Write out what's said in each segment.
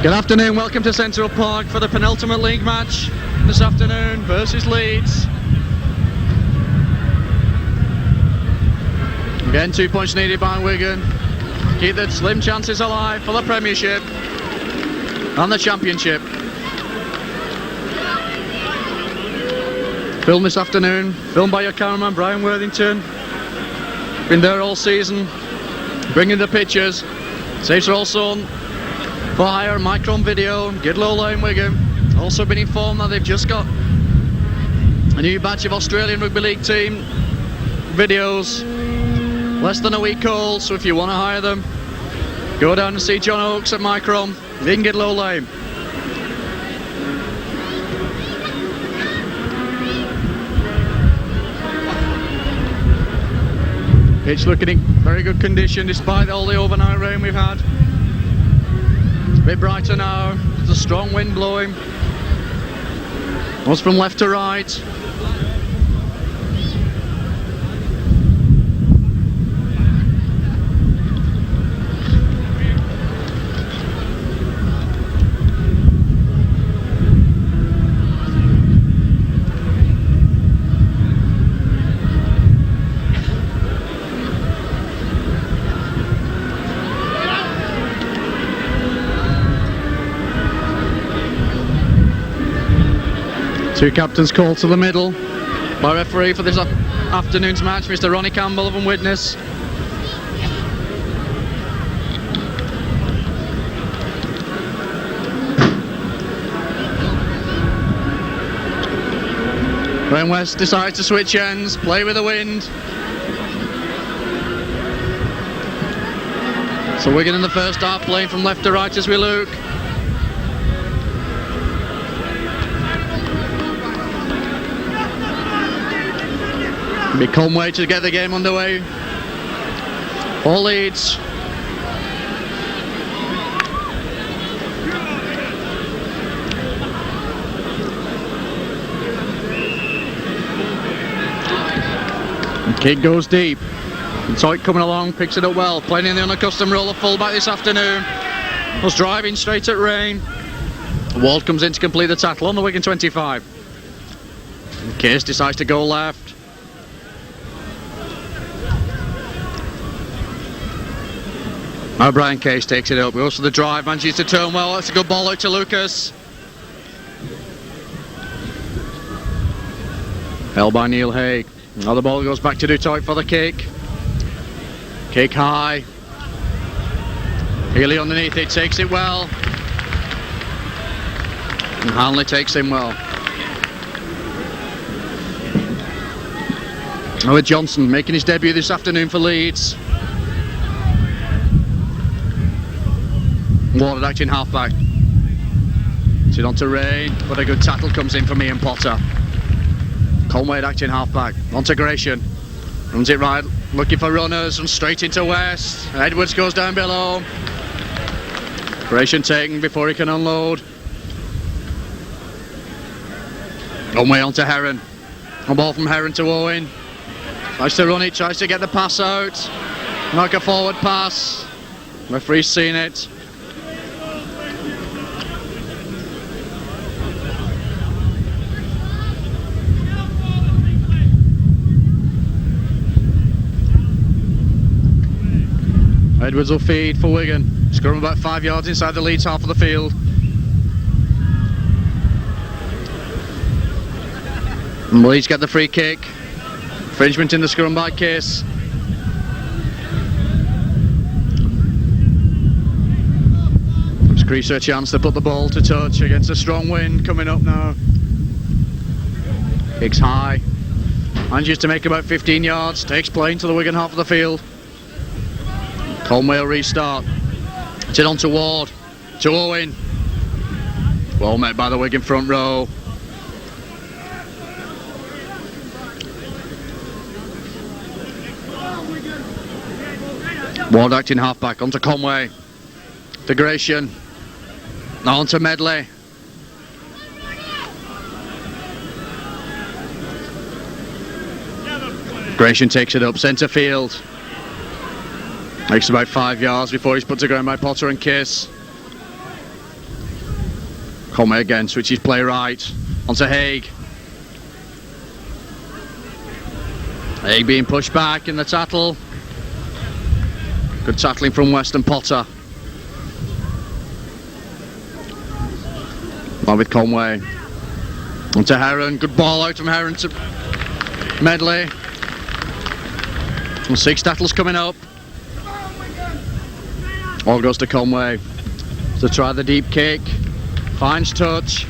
Good afternoon, welcome to Central Park for the penultimate league match this afternoon versus Leeds. Again, 2 points needed by Wigan. Keep the slim chances alive for the Premiership and the Championship. Filmed this afternoon, filmed by your cameraman Brian Worthington. Been there all season, bringing the pictures. Saves are also on for hire, Micron Video, Gidlow Lane, Wigan. Also been informed that they've just got a new batch of Australian Rugby League team videos. Less than a week old, so if you want to hire them, go down and see John Oakes at Micron in Gidlow Lane. Pitch looking in very good condition despite all the overnight rain we've had. It's a bit brighter now, there's a strong wind blowing. Goes from left to right. Two captains called to the middle by referee for this afternoon's match, Mr. Ronnie Campbell of Witness. Graham West decides to switch ends, play with the wind. So Wigan in the first half playing from left to right as we look. Be Conway to get the game underway for Leeds. The kick goes deep. And Toit coming along, picks it up well, playing in the unaccustomed role of fullback this afternoon. Was driving straight at rain. Ward comes in to complete the tackle on the Wigan 25. And Case decides to go left. Now Brian Case takes it up, goes for the drive, manages to turn well, that's a good ball out to Lucas. Held by Neil Haig. Now the ball goes back to Dutoit for the kick. Kick high. Healy underneath it, takes it well. And Hanley takes him well. Now with Johnson making his debut this afternoon for Leeds. Ward acting half-back. It's it on to Rain, but a good tackle comes in from Ian Potter. Conway acting half-back. On to Gratian. Runs it right, looking for runners, and straight into West. Edwards goes down below. Gratian taken before he can unload. Conway on to Heron. A ball from Heron to Owen. Tries to run it, tries to get the pass out. Like a forward pass. Referee's seen it. Edwards will feed for Wigan. Scrum about 5 yards inside the Leeds half of the field. And Leeds get the free kick. Infringement in the scrum by Case. Gives Creaser a chance to put the ball to touch against a strong wind coming up now. Kicks high. Manages to make about 15 yards. Takes play into the Wigan half of the field. Conway will restart. It's it on to Ward. To Owen. Well met by the Wigan front row. Ward acting half-back. On to Conway. To Gratian. Now on to Medley. Gratian takes it up centre field. Makes about 5 yards before he's put to ground by Potter and Case. Conway again, switches play right, onto Haig. Haig being pushed back in the tackle. Good tackling from West and Potter. Now with Conway. Onto Heron, good ball out from Heron to Medley. And 6 tackles coming up. All goes to Conway to try the deep kick. Finds touch.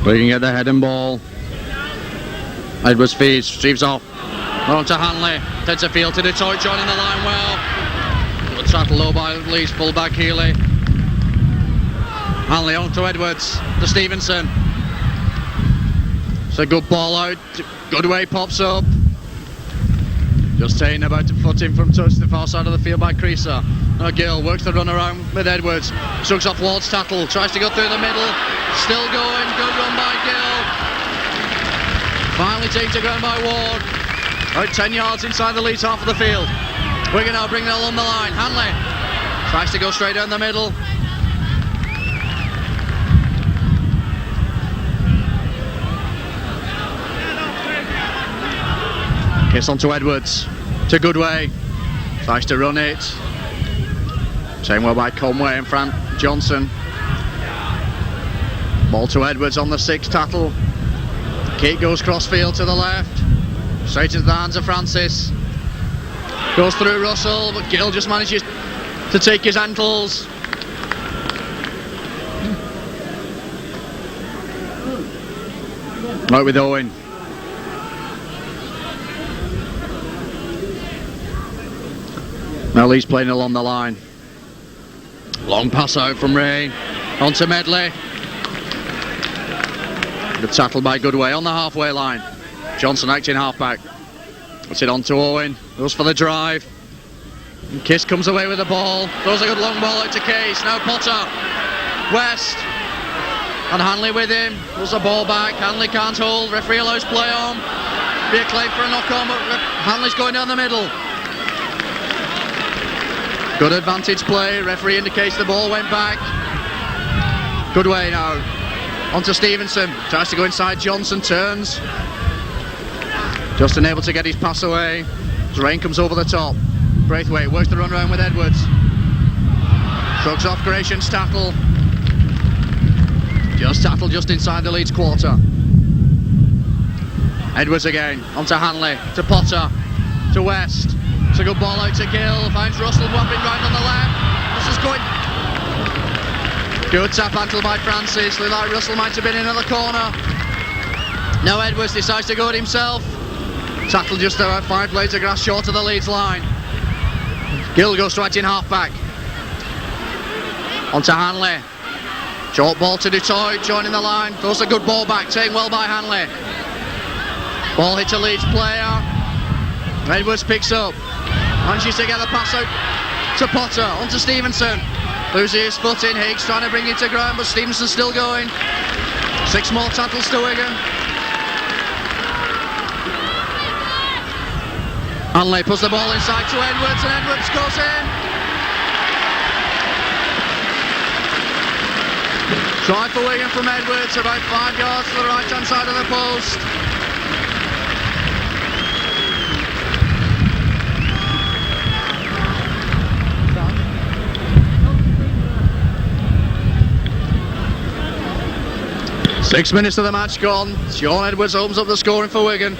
Looking at the head and ball. Edwards feeds, streams off. On to Hanley. Takes a field to Detroit, joining the line well. Good tackle low by Leeds fullback Healy. Hanley on to Edwards, to Stevenson. It's a good ball out. Goodway pops up. Just taking about to foot in from touch to the far side of the field by Creaser. Now Gill works the run around with Edwards. Shrugs off Ward's tackle. Tries to go through the middle. Still going. Good run by Gill. Finally taken to ground by Ward. About 10 yards inside the Leeds half of the field. Wigan now bringing it along the line. Hanley tries to go straight down the middle. Kiss on to Edwards, to Goodway, tries to run it. Taken well by Conway and Frank Johnson. Ball to Edwards on the 6th tackle. Kick goes crossfield to the left, straight into the hands of Francis. Goes through Russell, but Gill just manages to take his ankles. Out with Owen. Now Lee's playing along the line. Long pass out from Ray. Onto Medley. Good tackle by Goodway on the halfway line. Johnson acting halfback. Puts it on to Owen. Goes for the drive. And Kiss comes away with the ball. Throws a good long ball out to Case. Now Potter. West. And Hanley with him. Pulls the ball back. Hanley can't hold. Referee allows play on. Be a claim for a knock on, but Hanley's going down the middle. Good advantage play, referee indicates the ball went back. Goodway now, onto Stevenson, tries to go inside Johnson, turns. Just unable to get his pass away. Drain comes over the top. Braithwaite works the run around with Edwards. Shrugs off Gracian's tackle. Just inside the Leeds quarter. Edwards again, onto Hanley, to Potter, to West. It's a good ball out to Gill, finds Russell whopping right on the left. Russell's going. Good tap handle by Francis. Looked like Russell might have been in at the corner. Now Edwards decides to go it himself. Tackle just about 5 blades of grass short of the Leeds line. Gill goes right in half back. Onto Hanley. Short ball to Detroit, joining the line. Throws a good ball back, taken well by Hanley. Ball hits a Leeds player. Edwards picks up. Manages to get the pass out to Potter, onto Stevenson. Loses his foot in, Higgs trying to bring it to ground, but Stevenson's still going. 6 more tackles to Wigan. Hanley puts the ball inside to Edwards, and Edwards goes in. Try for Wigan from Edwards, about 5 yards to the right hand side of the post. Six minutes of the match gone. Sean Edwards opens up the scoring for Wigan.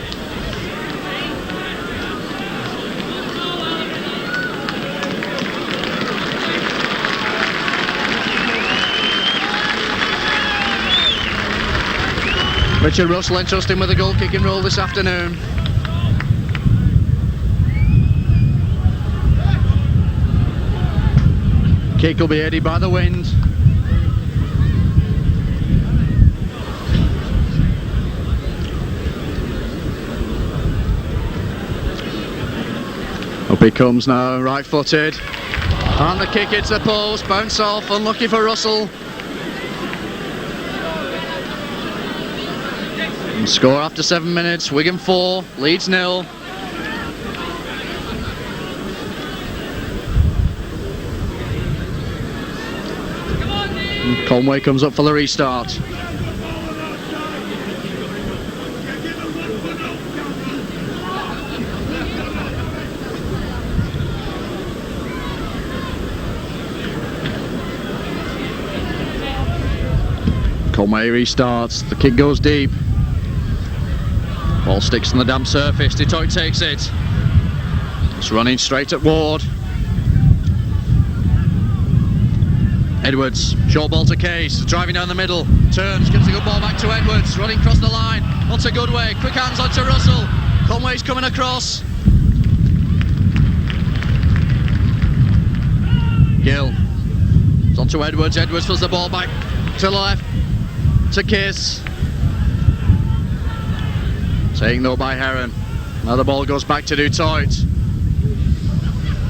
Richard Russell entrusting with a goal kicking role this afternoon. Kick will be aided by the wind. Up he comes now, right footed. And the kick hits the post, bounce off, unlucky for Russell. Score after 7 minutes, Wigan 4, Leeds 0. Conway comes up for the restart. Conway restarts, the kick goes deep. Ball sticks on the damp surface, Detroit takes it. It's running straight at Ward. Edwards, short ball to Case, driving down the middle, turns, gives a good ball back to Edwards, running across the line, onto Goodway, quick hands onto Russell. Conway's coming across. Gill, it's onto Edwards, Edwards fills the ball back to the left, to Case. Taken though by Heron. Now the ball goes back to Detroit.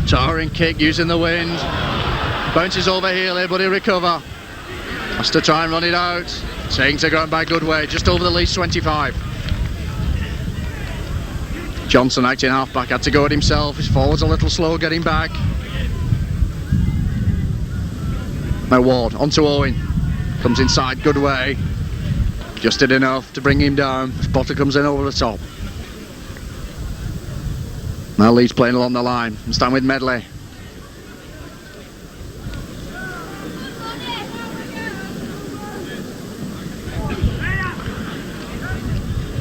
Towering kick using the wind. Bounces over Healy, but he'll recover. Has to try and run it out. Taken to ground by Goodway, just over the Leeds 25. Johnson acting half-back, had to go it himself. His forward's a little slow getting back. Now Ward, onto Owen. Comes inside, Goodway. Just did enough to bring him down. Spotter comes in over the top. Now Leeds playing along the line. Stand with Medley.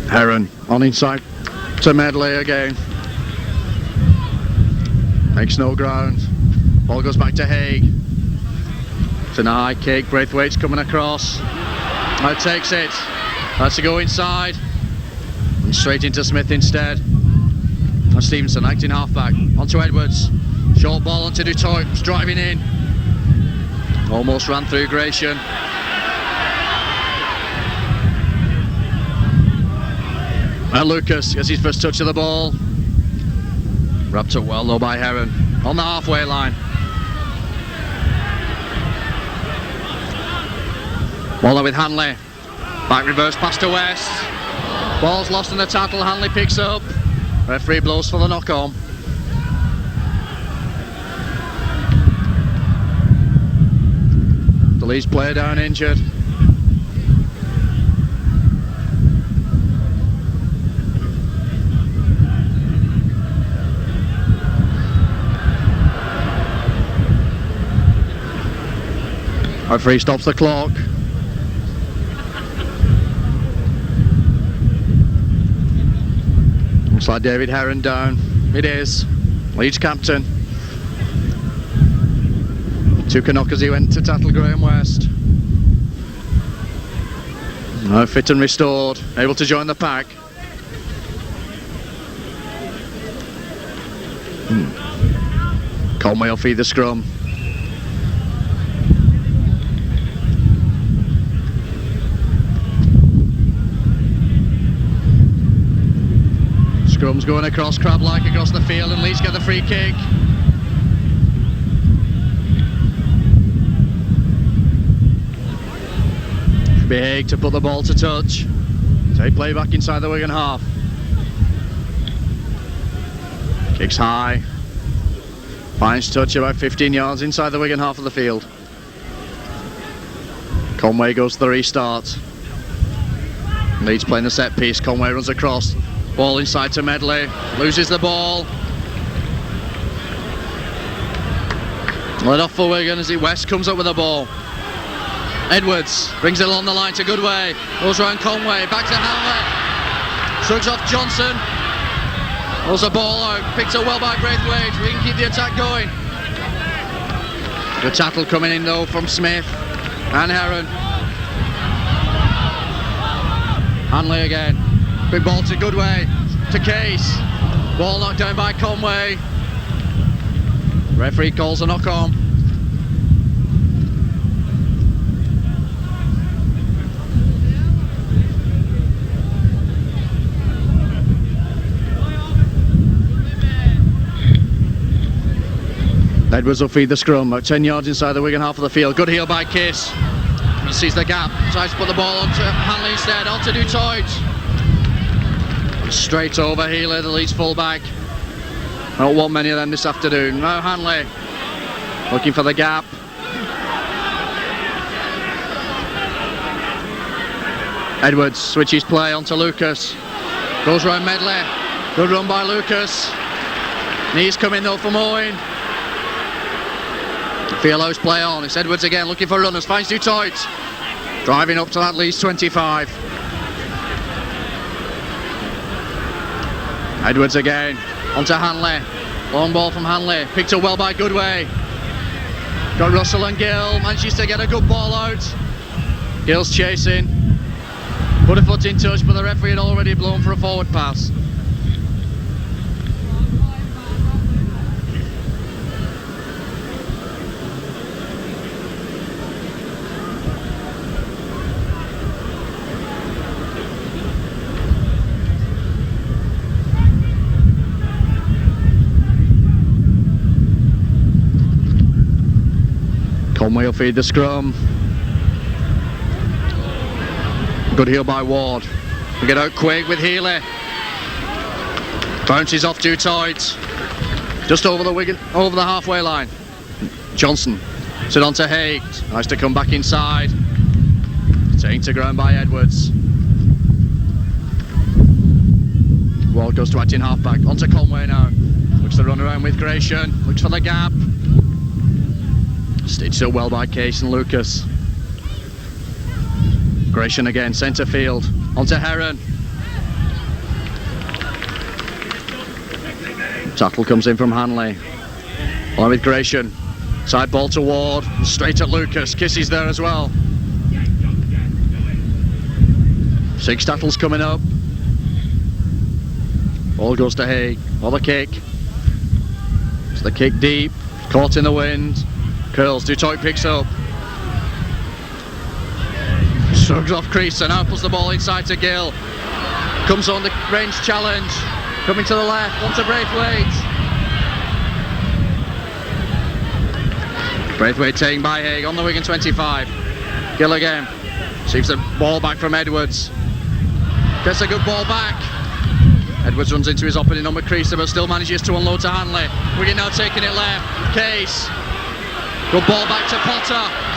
Heron on inside to Medley again. Makes no ground. Ball goes back to Haig. It's in a high kick. Braithwaite's coming across. Now takes it. Has to go inside. And straight into Smith instead. Now Stevenson acting halfback. Onto Edwards. Short ball onto Detroit. It's driving in. Almost ran through Gratian. Now Lucas gets his first touch of the ball. Wrapped up well though by Heron. On the halfway line. Waller with Hanley. Back reverse pass to West. Ball's lost in the tackle. Hanley picks up. Referee blows for the knock-on. The Leeds player down injured. Referee stops the clock. Looks like David Heron down. It is. Leeds captain. Took a knock as he went to tackle Graham West. Now fit and restored. Able to join the pack. Conway will feed the scrum. Scrum's going across, crab-like across the field, and Leeds get the free kick. Should be Haig to put the ball to touch. Take play back inside the Wigan half. Kicks high. Finds touch about 15 yards inside the Wigan half of the field. Conway goes to the restart. Leeds playing the set piece. Conway runs across. Ball inside to Medley, loses the ball. Let off for Wigan as West comes up with the ball. Edwards brings it along the line to Goodway, goes around Conway, back to Hanley, shrugs off Johnson. Pulls the ball out, picked up well by Braithwaite. We can keep the attack going. Good tackle coming in though from Smith and Heron. Hanley again. Big ball to Goodway, to Case. Ball knocked down by Conway. Referee calls a knock-on. Edwards will feed the scrum, about 10 yards inside the Wigan half of the field. Good heel by Case. He sees the gap, tries to put the ball onto Hanley instead, onto Detroit. Straight over Healy, the Leeds fullback. I don't want many of them this afternoon. Now Hanley looking for the gap. Edwards switches play onto Lucas. Goes round Medley. Good run by Lucas. Knees coming though from Owen. Fieldhouse play on. It's Edwards again looking for runners. Finds Dutoit. Driving up to that Leeds 25. Edwards again. Onto Hanley. Long ball from Hanley. Picked up well by Goodway. Got Russell and Gill. Manages to get a good ball out. Gill's chasing. Put a foot in touch, but the referee had already blown for a forward pass. Conway will feed the scrum. Good heel by Ward. We get out quick with Healy. Bounces off too tight. Just over the wigan, over the halfway line. Johnson. Sit on to Haig. Nice to come back inside. Taken to ground by Edwards. Ward goes to acting halfback. On to Conway now. Looks to run around with Gratian. Looks for the gap. Stitched up well by Case and Lucas. Gratian again, centre field. Onto Heron. Tackle comes in from Hanley. On with Gratian. Side ball to Ward. Straight at Lucas. Kisses there as well. 6 tackles coming up. Ball goes to Haig. Or the kick. It's the kick deep. Caught in the wind. Curls. Dutoit picks up. Shrugs off crease and now puts the ball inside to Gill. Comes on the range challenge. Coming to the left. Onto Braithwaite. Braithwaite taken by Haig on the Wigan 25. Gill again. Receives the ball back from Edwards. Gets a good ball back. Edwards runs into his opening number Creaser but still manages to unload to Hanley. Wigan now taking it left. Case. Good ball back to Potter.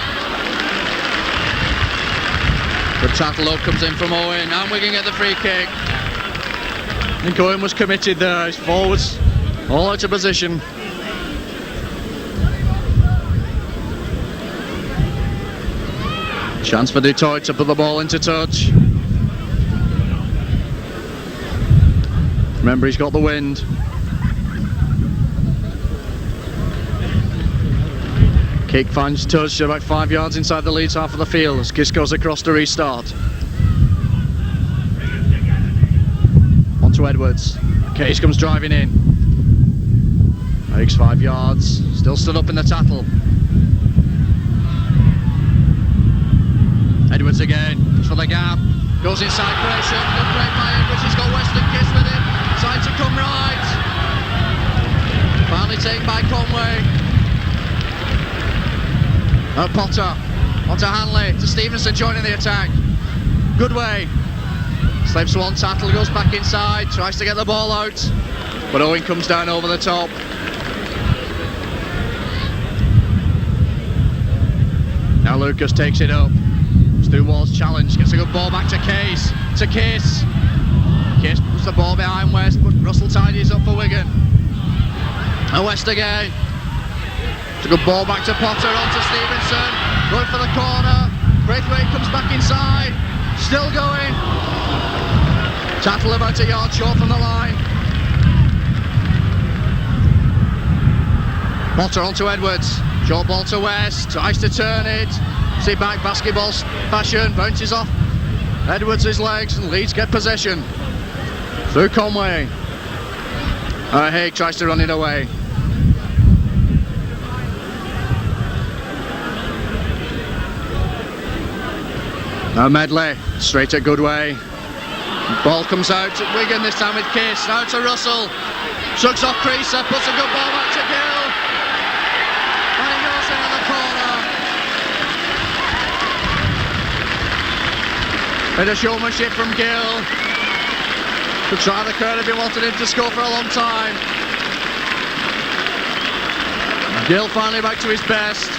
Good tackle up comes in from Owen and Wigan get the free kick. I think Owen was committed there. His forwards all out of position. Chance for Dutoit to put the ball into touch. Remember, he's got the wind. Kick finds touch about 5 yards inside the Leeds half of the field as Kiss goes across to restart. On to Edwards. Case comes driving in. Makes 5 yards. Still stood up in the tackle. Edwards again. For the gap. Goes inside Gratian. Good break by Edwards. He's got Weston Kiss with him. Side to come right. Finally taken by Conway. Potter, onto Hanley, to Stevenson joining the attack. Goodway, slips one tackle, goes back inside, tries to get the ball out, but Owen comes down over the top. Now Lucas takes it up. Stu Wall's challenge, gets a good ball back to Case, to Kiss. Kiss puts the ball behind West, but Russell tidies up for Wigan. And West again. It's a good ball back to Potter, onto Stevenson. Going for the corner. Braithwaite comes back inside. Still going. Tackle about a yard short from the line. Potter onto Edwards. Short ball to West. Tries to turn it. See back basketball fashion. Bounces off Edwards' legs and Leeds get possession. Through Conway. Haig tries to run it away. Now Medley, straight at Goodway. Ball comes out at Wigan, this time with Kiss. Now to Russell. Shugs off Creaser, puts a good ball back to Gill. And he goes into the corner. Bit of showmanship from Gill. To try the curl if he wanted him to score for a long time. Gill finally back to his best.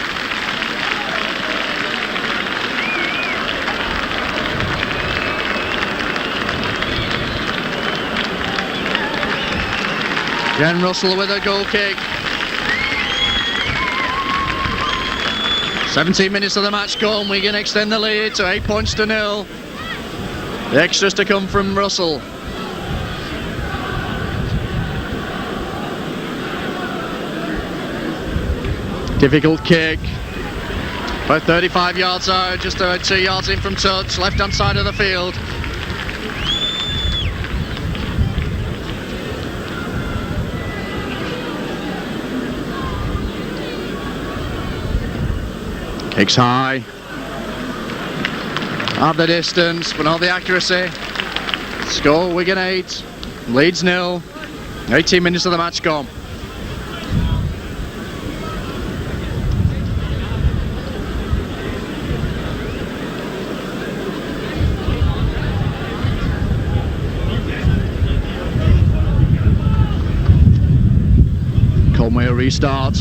Again, Russell with a goal kick. 17 minutes of the match gone. We can extend the lead to 8 points to 0. The extras to come from Russell. Difficult kick. About 35 yards out, just about 2 yards in from touch, left hand side of the field. Kicks high. At the distance, but not the accuracy. Score, Wigan 8, Leeds 0. 18 minutes of the match gone. Conway a restart.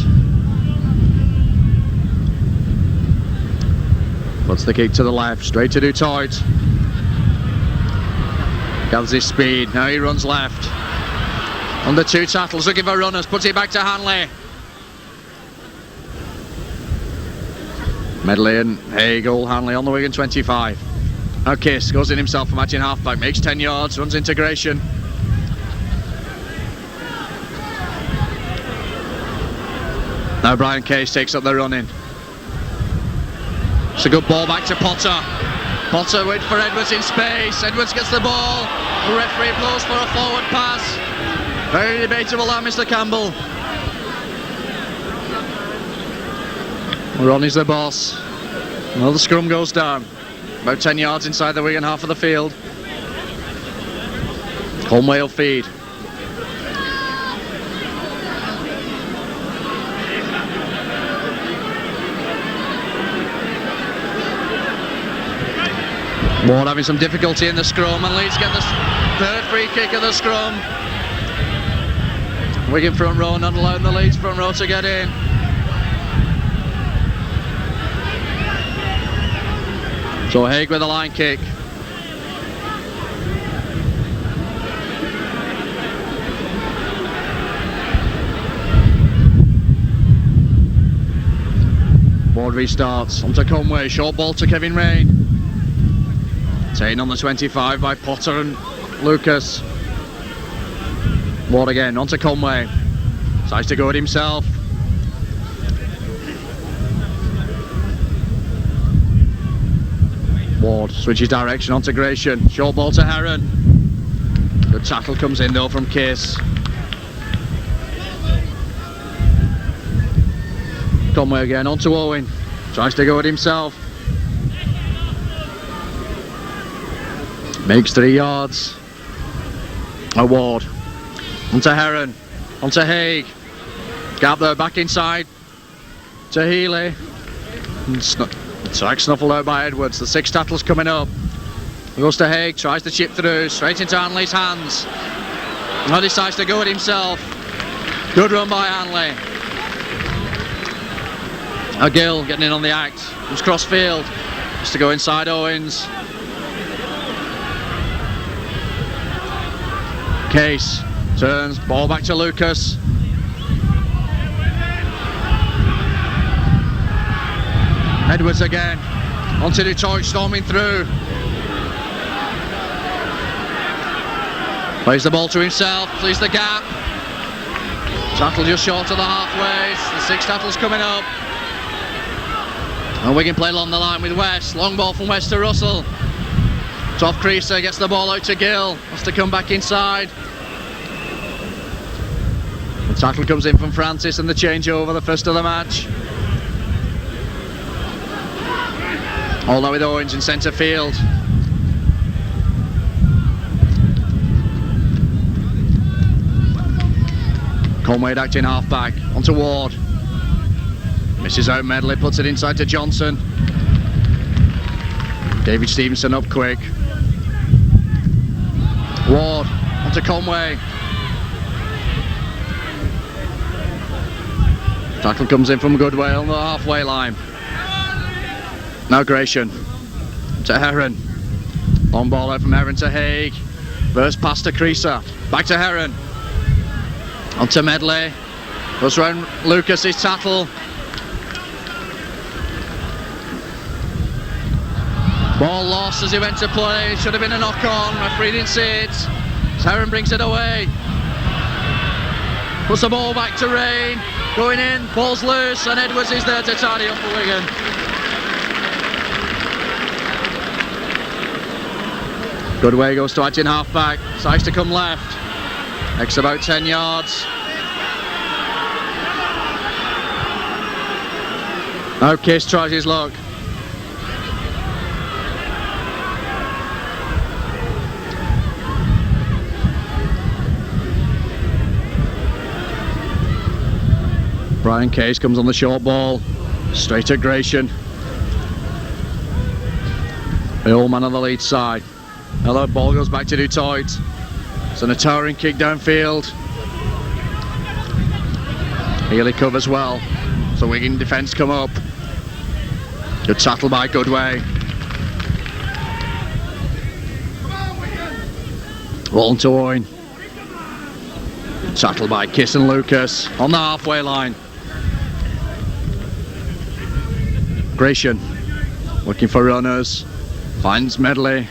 Puts the kick to the left, straight to Dutoit. Gathers his speed, now he runs left. Under 2 tackles, looking for runners, puts it back to Hanley. Medley and Hagel, Hanley on the Wigan 25. Now Kiss goes in himself for matching halfback, makes 10 yards, runs integration. Now Brian Case takes up the running. It's a good ball back to Potter. Potter waits for Edwards in space. Edwards gets the ball. The referee blows for a forward pass. Very debatable that, Mr. Campbell. Ronnie's the boss. Another scrum goes down. About 10 yards inside the Wigan half of the field. Conway will feed. Ward having some difficulty in the scrum, and Leeds get the third free kick of the scrum. Wigan front row not allowing the Leeds front row to get in. So Haig with a line kick. Ward restarts, onto Conway, short ball to Kevin Rain. Taken on the 25 by Potter and Lucas. Ward again, onto Conway. Decides to go it himself. Ward switches direction onto Gratian. Short ball to Heron. Good tackle comes in though from Case. Conway again, onto Owen. Tries to go it himself. Makes 3 yards. Ward. Onto Heron. Onto Haig. Gap there, back inside. To Healy. Strike snuffled out by Edwards. The 6 tackles coming up. He goes to Haig. Tries to chip through. Straight into Hanley's hands. Now decides to go it himself. Good run by Hanley. Gill getting in on the act. Comes cross field. Just to go inside Owens. Case turns, ball back to Lucas. Edwards again, onto Detroit, storming through. Plays the ball to himself, plays the gap. Tackle just short of the halfway, the 6 tackles coming up. And Wigan play along the line with West, long ball from West to Russell. Tough creaser, gets the ball out to Gill, wants to come back inside. The tackle comes in from Francis and the changeover, the first of the match. All now with Owens in centre field. Conway acting half back, onto Ward. Misses out Medley, puts it inside to Johnson. David Stevenson up quick. Ward onto Conway. Tackle comes in from Goodway on the halfway line. Now Gratian to Heron. Long ball out from Heron to Haig. Burst pass to Creaser. Back to Heron. Onto Medley. Goes round Lucas's tackle. Ball lost as he went to play. Should have been a knock on. Referee didn't see it. As Heron brings it away. Puts the ball back to Rain. Going in. Ball's loose and Edwards is there to tidy up for Wigan. Goodway goes to acting half-back, decides to come left, next about 10 yards. Now Kiss tries his luck. Brian Case comes on the short ball, straight at Gratian. The old man on the lead side. Now that ball goes back to Dutoit. It's on a towering kick downfield. Healy covers well. So Wigan defence come up. Good tackle by Goodway. Ball to Owen. Tackle by Kiss and Lucas on the halfway line. Gratian looking for runners. Finds Medley.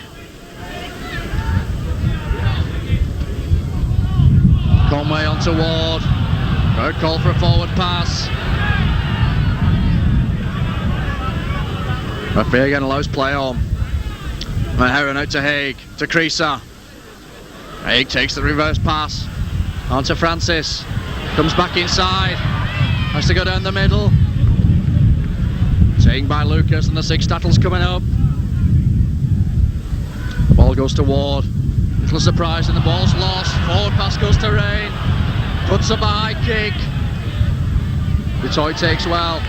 Conway onto Ward. Good call for a forward pass. Referee again allows play on. And Heron out to Haig, to Creaser. Haig takes the reverse pass. Onto Francis. Comes back inside. Has to go down the middle. Taken by Lucas and the six tackles coming up. Ball goes to Ward. Little surprise and the ball's lost. Forward pass goes to Rain. Puts up a high kick. Dutoit takes well.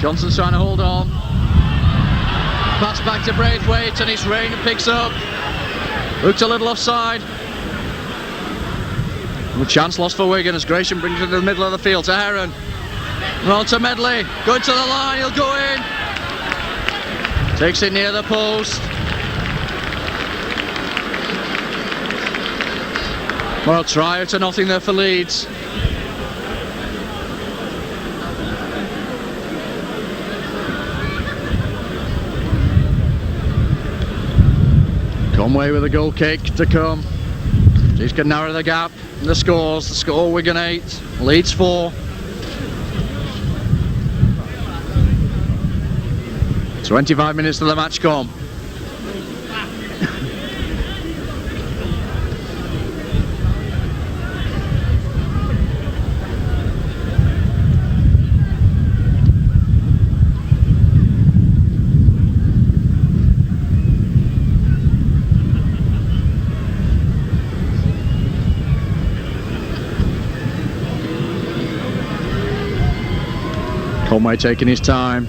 Johnson's trying to hold on. Pass back to Braithwaite and it's Rain who picks up. Looked a little offside. A chance lost for Wigan as Gratian brings it to the middle of the field to Heron. And on to Medley. Going to the line, he'll go in. Takes it near the post. Well, try to nothing there for Leeds. Conway with a goal kick to come. He's going to narrow the gap. And the scores. The score: Wigan 8, Leeds 4. 25 minutes to the match come. Conway taking his time.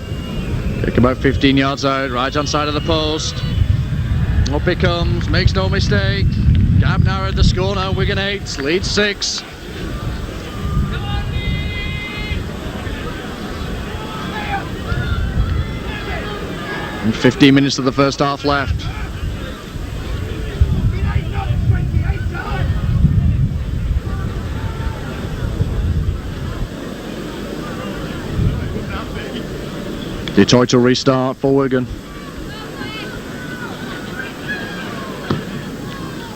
Kick about 15 yards out, right hand side of the post. Up he comes, makes no mistake. Gap narrowed, the score now: Wigan 8, Leeds 6. And 15 minutes of the first half left. Dutoit will restart for Wigan.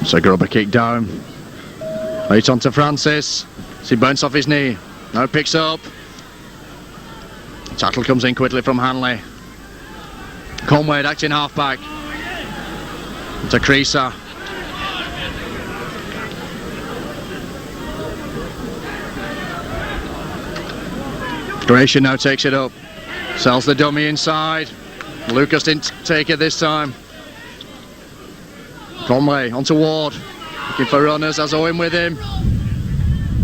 So Grubber kick down. Right on to Francis. He bounces off his knee. Now picks up. Tackle comes in quickly from Hanley. Conway acting half-back. To Creaser. Gratian now takes it up. Sells the dummy inside. Lucas didn't take it this time. Conway onto Ward. Looking for runners, has Owen with him.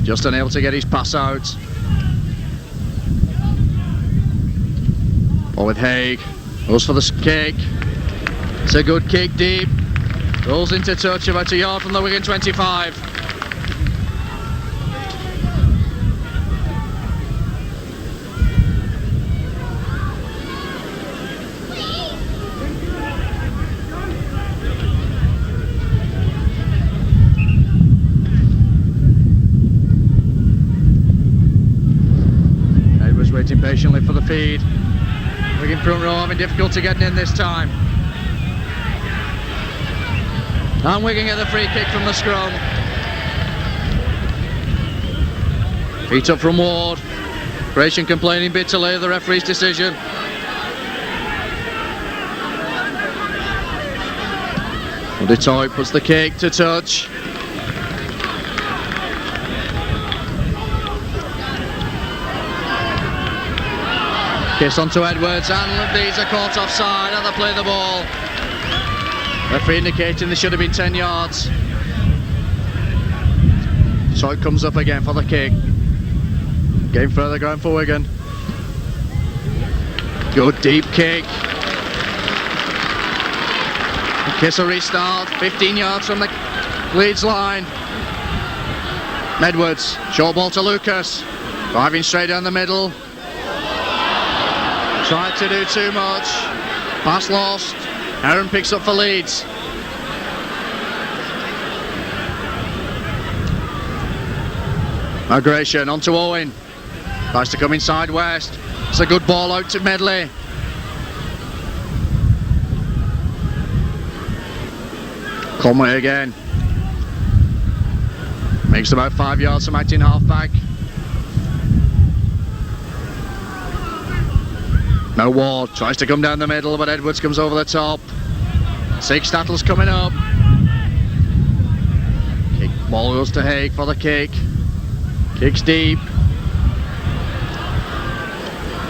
Just unable to get his pass out. Ball with Haig. Goes for the kick. It's a good kick deep. Rolls into touch about a yard from the Wigan 25. Edwards waiting patiently for the feed. Wigan front row having difficulty getting in this time. And Wigan get the free kick from the scrum. Feet up from Ward. Gratian complaining bitterly of the referee's decision. Detroit puts the kick to touch. Kiss onto Edwards, and these are caught offside and they play the ball. Referee indicating they should have been 10 yards. So it comes up again for the kick. Game further going for Wigan. Good deep kick. Kiss a restart, 15 yards from the Leeds line. Edwards, short ball to Lucas. Driving straight down the middle. Tried to do too much. Pass lost. Aaron picks up for Leeds. Migration onto Owen. Tries to come inside West. It's a good ball out to Medley. Conway again. Makes about 5 yards from acting half-back. No Ward, tries to come down the middle, but Edwards comes over the top. Six Stattle's coming up. Kick, ball goes to Haig for the kick. Kicks deep.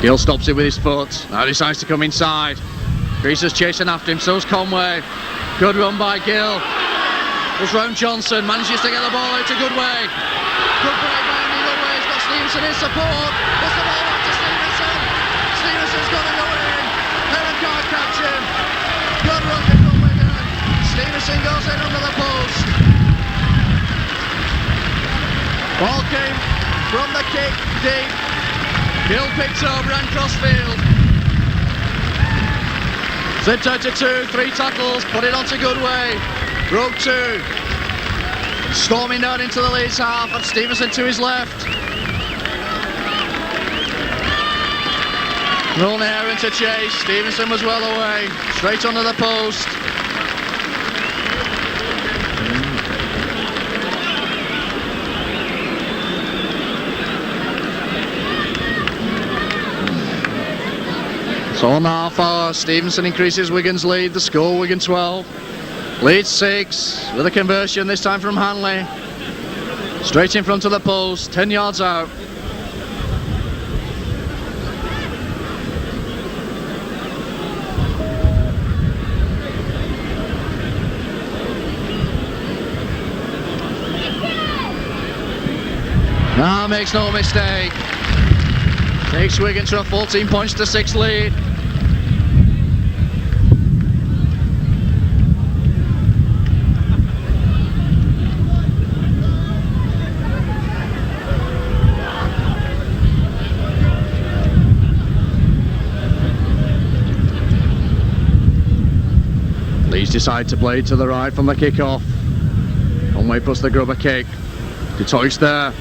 Gill stops it with his foot. Now decides to come inside. Greaser's chasing after him, so's Conway. Good run by Gill. Goes round Johnson, manages to get the ball out to Goodway. Good break by Andy Goodway, he's got Stevenson in support. Puts the ball out to Stevenson. Stevenson's got to go in. Heron can't catch him. Good run from Wigan. Stevenson goes in under the post. Ball came from the kick deep. Gill picks up, ran cross field. Zipped out to two, three tackles, put it onto Goodway. Broke two. Storming down into the Leeds half, and Stevenson to his left. Rolling Heron to chase. Stevenson was well away. Straight under the post. So on the half hour, Stevenson increases Wigan's lead. The score, Wigan 12. Leeds 6 with a conversion, this time from Hanley. Straight in front of the post, 10 yards out. Now makes no mistake. Takes Wigan to a 14 points to 6 lead. Leeds decide to play to the right from the kick-off. Conway puts the grubber kick. Detroit's there.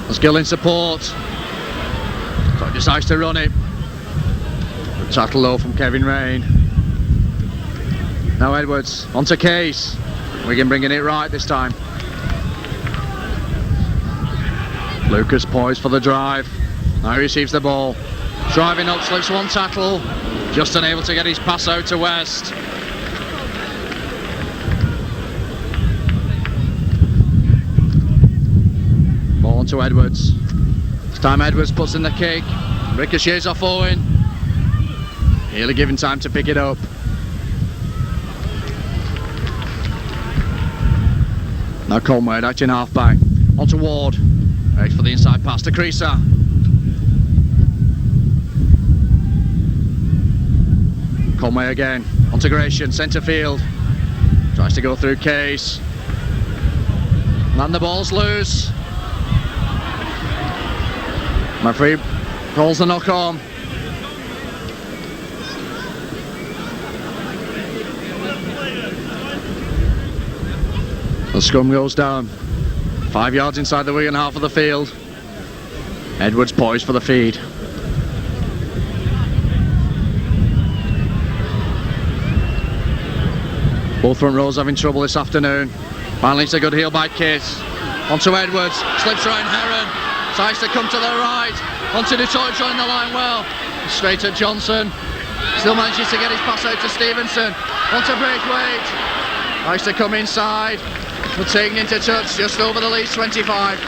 There's Gill in support. So decides to run it. Good tackle low from Kevin Rain. Now Edwards onto Case. Wigan bringing it right this time. Lucas poised for the drive. Now he receives the ball. Driving up, slips one tackle. Just unable to get his pass out to West. Ball onto Edwards. This time Edwards puts in the kick. Ricochets off Owen. Healy given time to pick it up. Now Conway acting half back. Onto Ward. Waits for the inside pass to Creaser. Conway again. Onto Gratian, centre field. tries to go through Case, and the ball's loose. Referee calls the knock on. The scrum goes down, 5 yards inside the Wigan half of the field. Edwards poised for the feed. Both front rows having trouble this afternoon. Finally it's a good heel by Kiss. Onto Edwards, slips around Heron, tries to come to the right. Onto Detroit, joining the line well. Straight at Johnson. Still manages to get his pass out to Stevenson. Onto Braithwaite. Tries to come inside. But taken into touch just over the Leeds 25.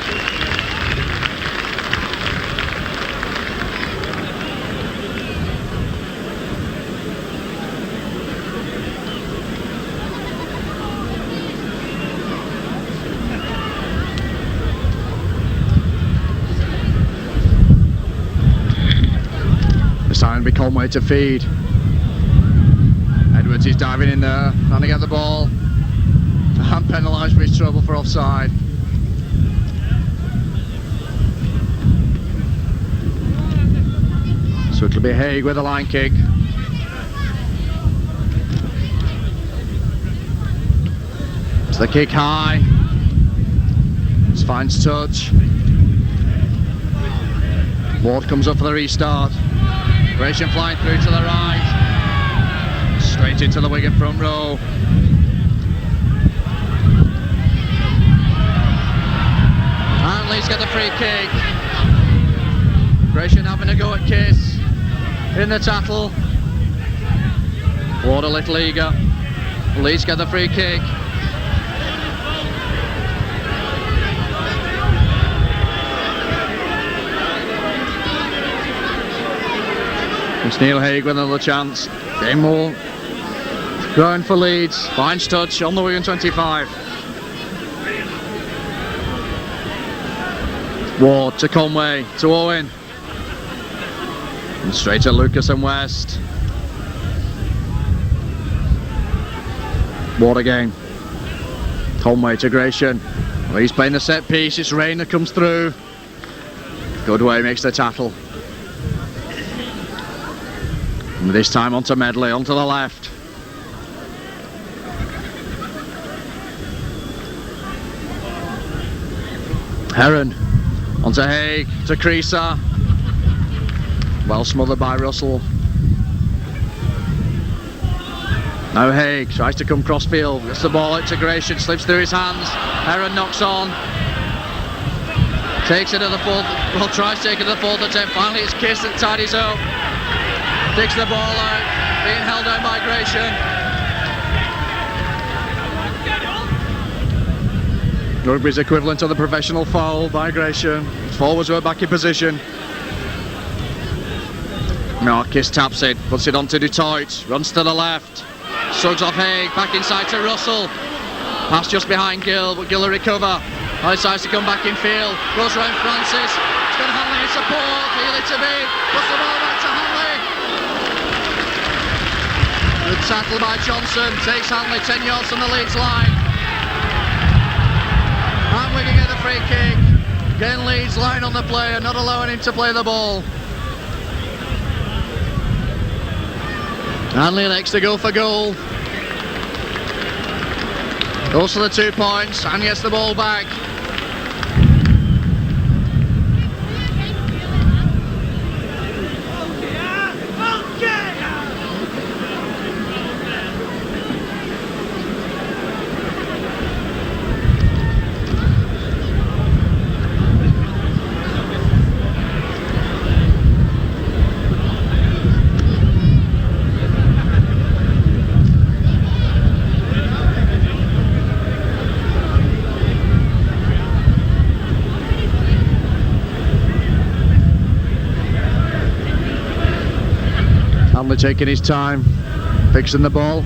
It's time to be Conway to feed. Edwards is diving in there, trying to get the ball. And penalised for his trouble for offside. So it'll be Haig with a line kick. It's the kick high. It finds touch. Ward comes up for the restart. Gratian flying through to the right. Straight into the Wigan front row. And Leeds get the free kick. Gratian having a go at Kiss in the tackle. Ward a little eager. Leeds get the free kick. It's Neil Haig with another chance. Game more ground for Leeds. Finds touch on the Wigan 25. Ward to Conway, to Owen. And straight at Lucas and West. Ward again. Conway to Gratian. Well, he's playing the set piece. It's Rayner comes through. Goodway makes the tackle. And this time onto Medley, onto the left. Heron. Onto Haig, to Creaser. Well smothered by Russell. Now Haig tries to come crossfield, gets the ball out to Gratian, slips through his hands. Heron knocks on. Takes it to the fourth, well tries to take it to the fourth attempt. Finally it's Kiss that tidies up. Takes the ball out, being held down by Gratian. Rugby's equivalent to the professional foul by Gratian. Forwards were back in position. Marcus taps it, puts it onto Detroit, runs to the left. Suggs off Haig, back inside to Russell. Pass just behind Gill, but Gill will recover. Now decides to come back in field. Goes round Francis. It's got Hanley in support. Heel it to me. Puts the ball back to Hanley. Good tackle by Johnson. Takes Hanley 10 yards from the Leeds line. And Wigan get the free kick. Again Leeds line on the player, not allowing him to play the ball. Hanley next to go for goal. Goes for the 2 points and gets the ball back. Hanley taking his time, fixing the ball.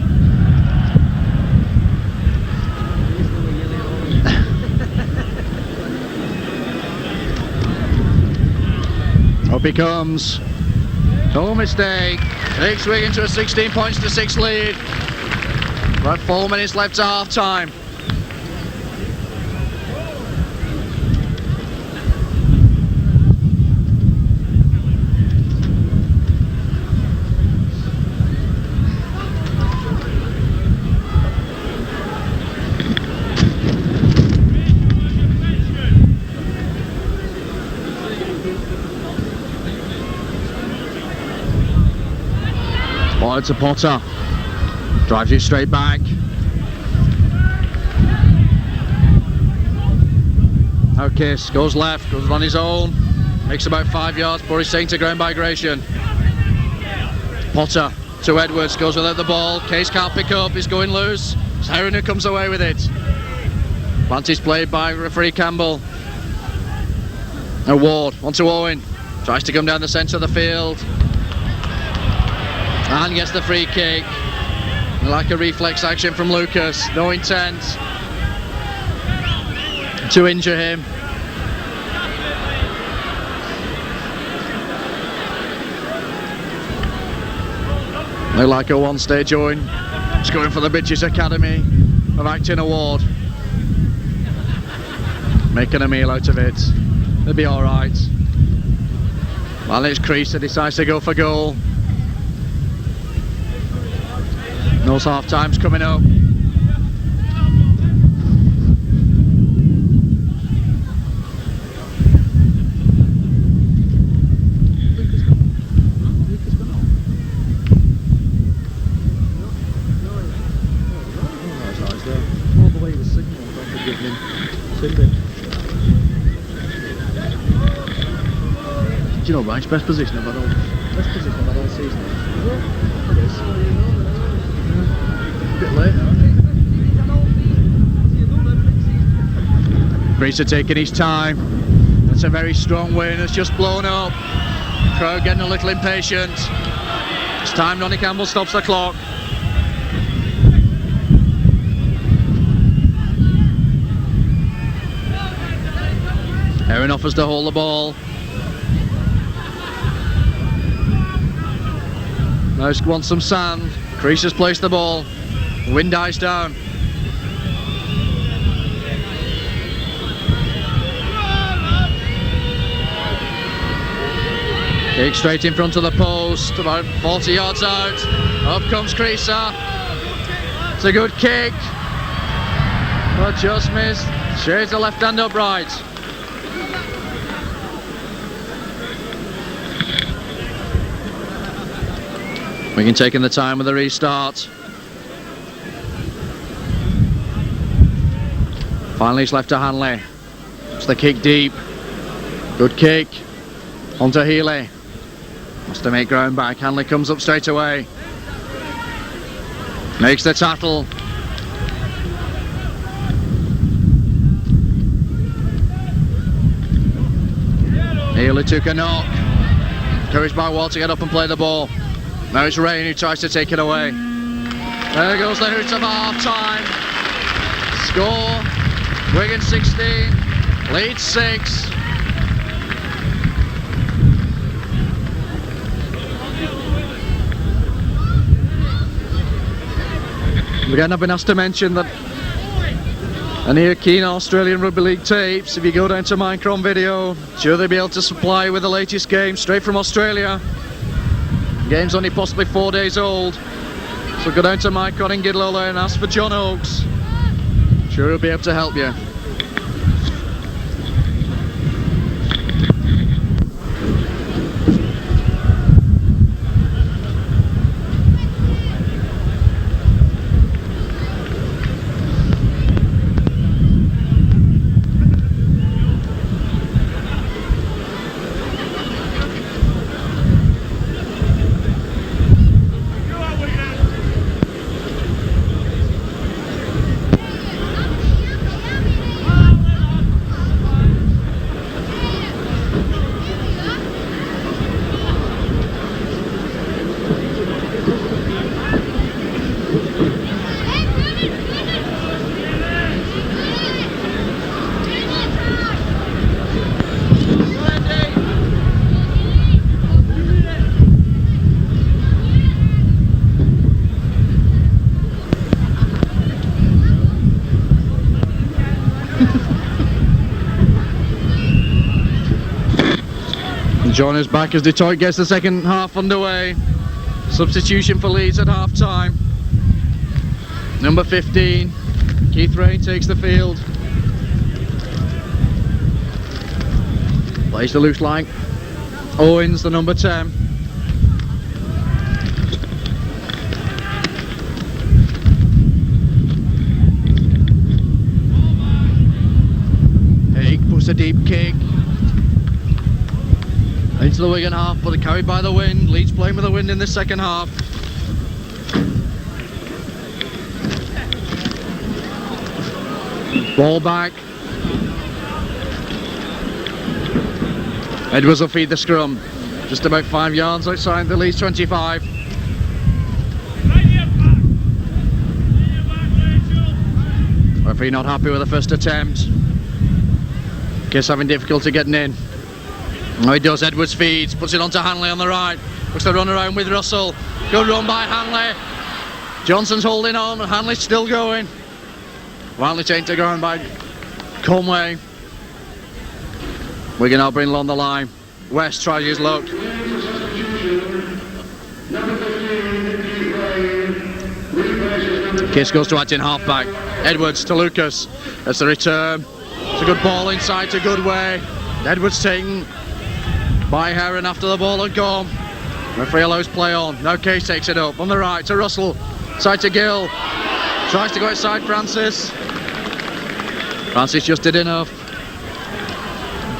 Up he comes. No mistake. Takes Wigan to a 16 points to 6 lead. About 4 minutes left to half time. Ball to Potter. Drives it straight back. Okay, goes left, goes on his own. Makes about 5 yards before he's taken to ground by Gratian. Potter to Edwards, goes without the ball. Case can't pick up, he's going loose. It's Heron who comes away with it. Advantage played by referee Campbell. Ward, on to Owen. Tries to come down the centre of the field. And gets the free kick. Like a reflex action from Lucas. No intent to injure him. Look like a one-stage Owen. Just going for the British Academy of Acting Award. Making a meal out of it. They'll be alright. Well, it's Creaser decides to go for goal. Knows half time's coming up. Do you know, Ryan's best position I've had all season? It is. A bit late now, isn't it? Creaser taking his time. That's a very strong wind. It's just blown up. Crowd getting a little impatient. It's time Ronnie Campbell stops the clock. Heron offers to hold the ball. Now he wants some sand. Creaser's placed the ball. The wind dies down. Kick straight in front of the post, about 40 yards out. Up comes Creaser. It's a good kick, but just missed. Shades the left hand upright. Wigan taking the time with the restart. Finally it's left to Hanley. It's the kick deep. Good kick. Onto Healy. Has to make ground back. Hanley comes up straight away. Makes the tackle. Healy took a knock. Encouraged by Wall to get up and play the ball. Now it's Rain who tries to take it away. There goes the hoot of half time. Score, Wigan 16, Leeds 6. Again, I've been asked to mention that any keen Australian Rugby League tapes, if you go down to Micron Video, sure they'll be able to supply you with the latest game straight from Australia. Game's only possibly 4 days old, so go down to Micron in Gidlola and ask for John Oakes. Sure he'll be able to help you. John is back as Detroit gets the second half underway. Substitution for Leeds at half time. Number 15, Keith Rain takes the field. Plays the loose line. Owens, the number 10. Haig puts a deep kick into the Wigan half, but they're carried by the wind. Leeds playing with the wind in the second half. Ball back. Edwards will feed the scrum. Just about 5 yards outside the Leeds 25. Referee not happy with the first attempt. Kiss having difficulty getting in. No, he does. Edwards feeds, puts it onto Hanley on the right. Looks to run around with Russell. Good run by Hanley. Johnson's holding on, and Hanley's still going. Hanley taken to ground by Conway. Wigan now bring along the line. West tries his luck. Kiss goes to acting halfback. Edwards to Lucas. That's the return. It's a good ball inside to Goodway. Edwards taken by Heron after the ball had gone. Referee allows play on. Now Case takes it up on the right to Russell. Side to Gill. Tries to go outside Francis. Francis just did enough.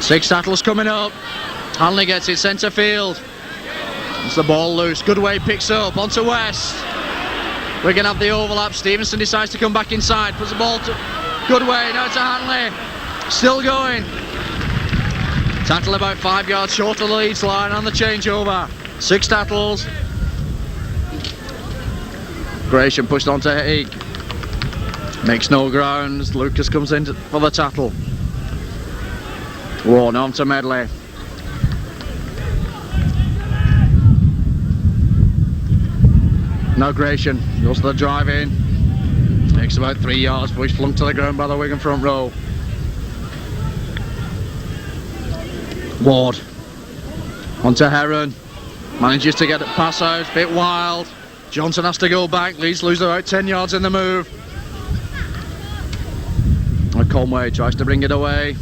6 tackles coming up. Hanley gets it centre field. It's the ball loose. Goodway picks up onto West. We're going to have the overlap. Stevenson decides to come back inside. Puts the ball to Goodway. Now to Hanley. Still going. Tackle about 5 yards short of the Leeds line on the changeover. 6 tackles. Gratian pushed onto Haig. Makes no grounds. Lucas comes in for the tackle. Warren on to Medley. Now Gratian goes to the drive in. Makes about 3 yards before he's flung to the ground by the Wigan front row. Ward onto Heron. Manages to get a pass out, bit wild. Johnson has to go back. Leeds lose about 10 yards in the move. Conway tries to bring it away.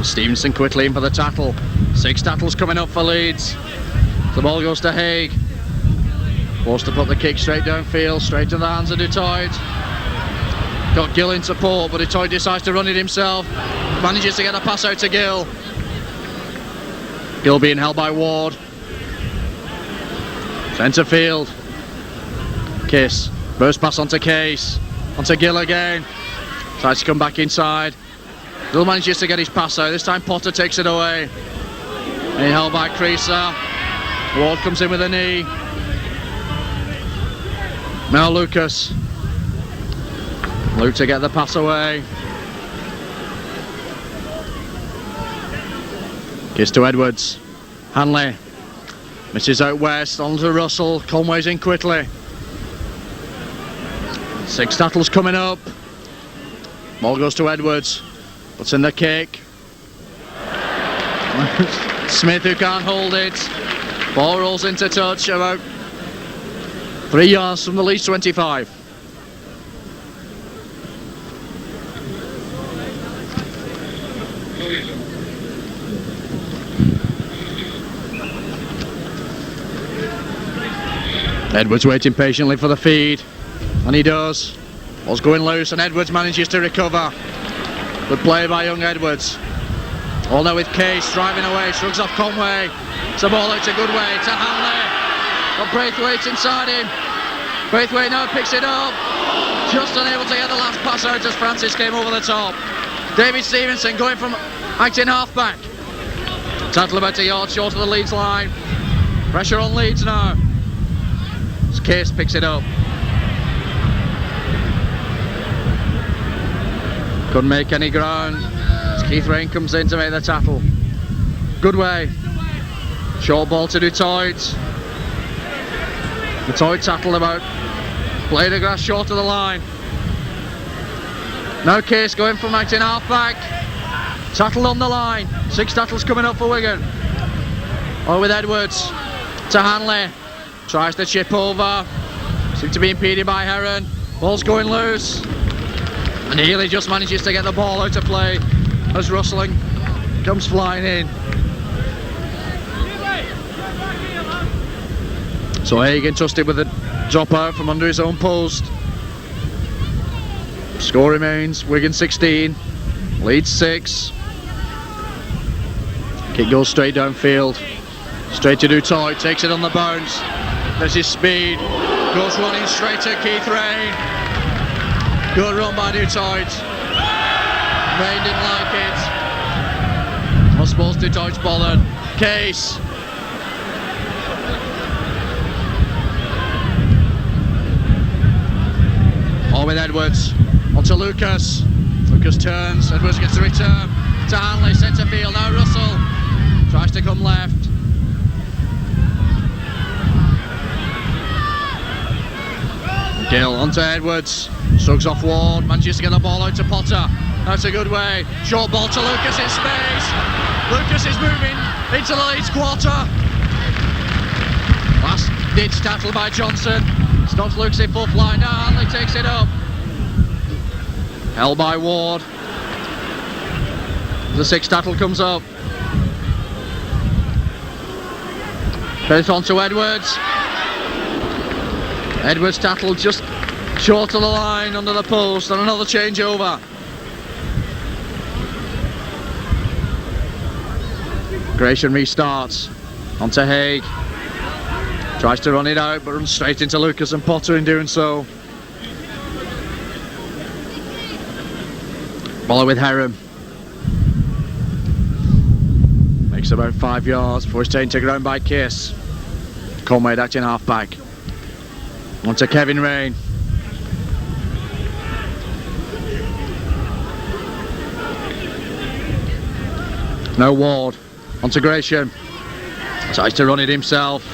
Stevenson quickly in for the tackle. 6 tackles coming up for Leeds. The ball goes to Haig. Forced to put the kick straight downfield, straight to the hands of Detroit. Got Gill in support, but Detroit decides to run it himself. Manages to get a pass out to Gill. Gill being held by Ward. Centre field. Kiss. Burst pass onto Case. Onto Gill again. Tries to come back inside. Gill manages to get his pass out. This time Potter takes it away. And held by Creaser. Ward comes in with a knee. Now Lucas. Luke to get the pass away. Gives to Edwards. Hanley. Misses out West. On to Russell. Conway's in quickly. 6 tackles coming up. Ball goes to Edwards. Puts in the kick. Smith who can't hold it. Ball rolls into touch about 3 yards from the Leeds 25. Edwards waiting patiently for the feed, and he does. Ball's going loose and Edwards manages to recover. Good play by young Edwards. All now with Case driving away, shrugs off Conway. It's a ball out to Goodway, to Hanley. Got Braithwaite inside him. Braithwaite now picks it up. Just unable to get the last pass out as Francis came over the top. David Stevenson going from acting halfback. Tackle about a yard short of the Leeds line. Pressure on Leeds now. As Case picks it up. Couldn't make any ground. As Keith Rain comes in to make the tackle. Goodway. Short ball to Detroit. Detroit tackled about. Blade of grass short of the line. Now Case going from acting halfback. Tackled on the line. 6 tackles coming up for Wigan. Oh, with Edwards to Hanley. Tries to chip over. Seems to be impeded by Heron. Ball's going loose. And Healy just manages to get the ball out of play as Russell comes flying in. So Haig entrusted with a drop out from under his own post. Score remains Wigan 16, Leeds 6. Kick goes straight downfield. Straight to Dutoit, takes it on the bounce. There's his speed. Goes running straight to Keith Rain. Good run by Dutoit. Rain didn't like it. I suppose Dutoit's bothered. Case. All with Edwards. Onto Lucas. Lucas turns. Edwards gets the return to Hanley, centre field. Now Russell tries to come left. Gill onto Edwards. Sugs off Ward. Manages to get the ball out to Potter. That's a good way. Short ball to Lucas in space. Lucas is moving into the Leeds quarter. Last ditch tackle by Johnson. Stops Lucas in full flight. Now Hanley takes it up. Held by Ward. The sixth tackle comes up. Plays on to Edwards. Edwards tackle just short of the line under the post, and another changeover. Gratian restarts. Onto Haig. Tries to run it out, but runs straight into Lucas and Potter in doing so. Ball with Heron. Makes about 5 yards before he's taken to ground by Kiss. Conway acting half-back. Onto Kevin Rain. No Ward. Onto Gratian. Tries to run it himself.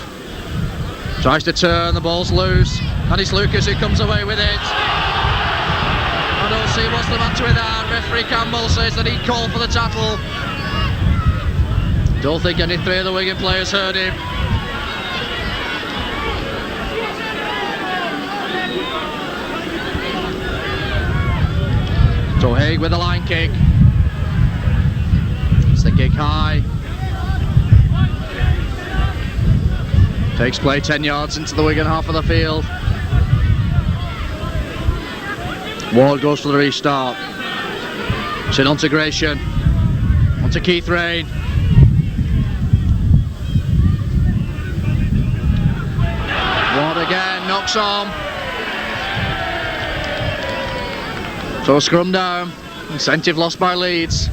Tries to turn, the ball's loose. And it's Lucas who comes away with it. I don't see what's the matter with that. Referee Campbell says that he called for the tackle. Don't think any three of the Wigan players heard him. So Haig with a line kick. It's the kick high. Takes play 10 yards into the Wigan half of the field. Ward goes for the restart. Sit on to Gratian. Onto Keith Rain. Ward again, knocks on. So scrum down. Incentive lost by Leeds.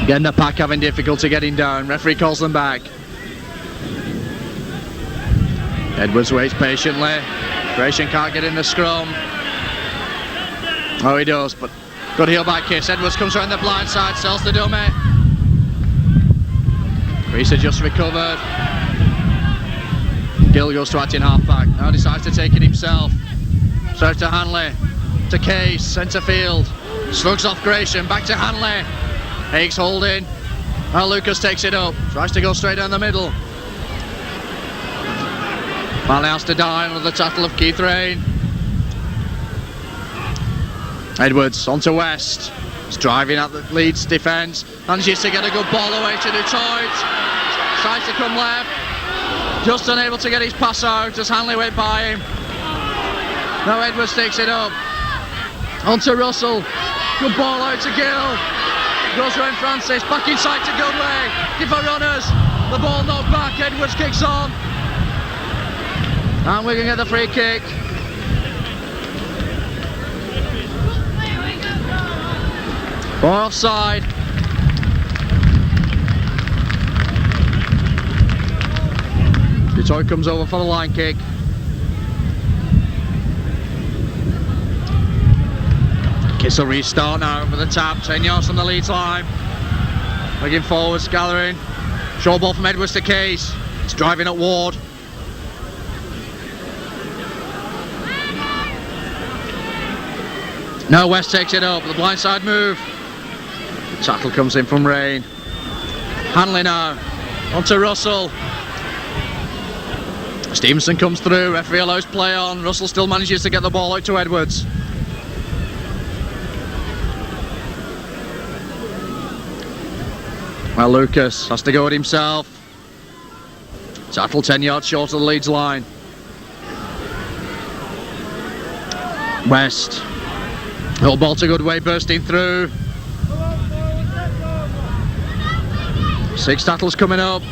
Again, the pack having difficulty getting down. Referee calls them back. Edwards waits patiently. Gratian can't get in the scrum. Oh, he does, but good heel by Kiss. Edwards comes around the blind side, sells the dummy. Reese had just recovered. Gill goes to acting half-back. Now decides to take it himself. Serves to Hanley. To Case, centre field. Slugs off Gratian, back to Hanley. Haig's holding. Now Lucas takes it up. Tries to go straight down the middle. Finally has to die under the tackle of Keith Rain. Edwards onto West. He's driving at the Leeds defence. Manages to get a good ball away to Detroit. Tries to come left. Just unable to get his pass out as Hanley went by him. Now Edwards takes it up. Onto Russell. Good ball out to Gill. Goes around Francis. Back inside to Goodway. Give for runners. The ball knocked back. Edwards kicks on. And we're going to get the free kick. Or offside. Detroit comes over for the line kick. Kiss will restart now with a tap, 10 yards from the Leeds line. Looking forwards, gathering. Short ball from Edwards to Case. He's driving at Ward. Now West takes it up, the blindside move. Tackle comes in from Rain. Hanley now, onto Russell. Stevenson comes through, referee allows play on. Russell still manages to get the ball out to Edwards. Well, Lucas has to go at himself. Tackle 10 yards short of the Leeds line. West. Little ball to Goodway bursting through. 6 tackles coming up.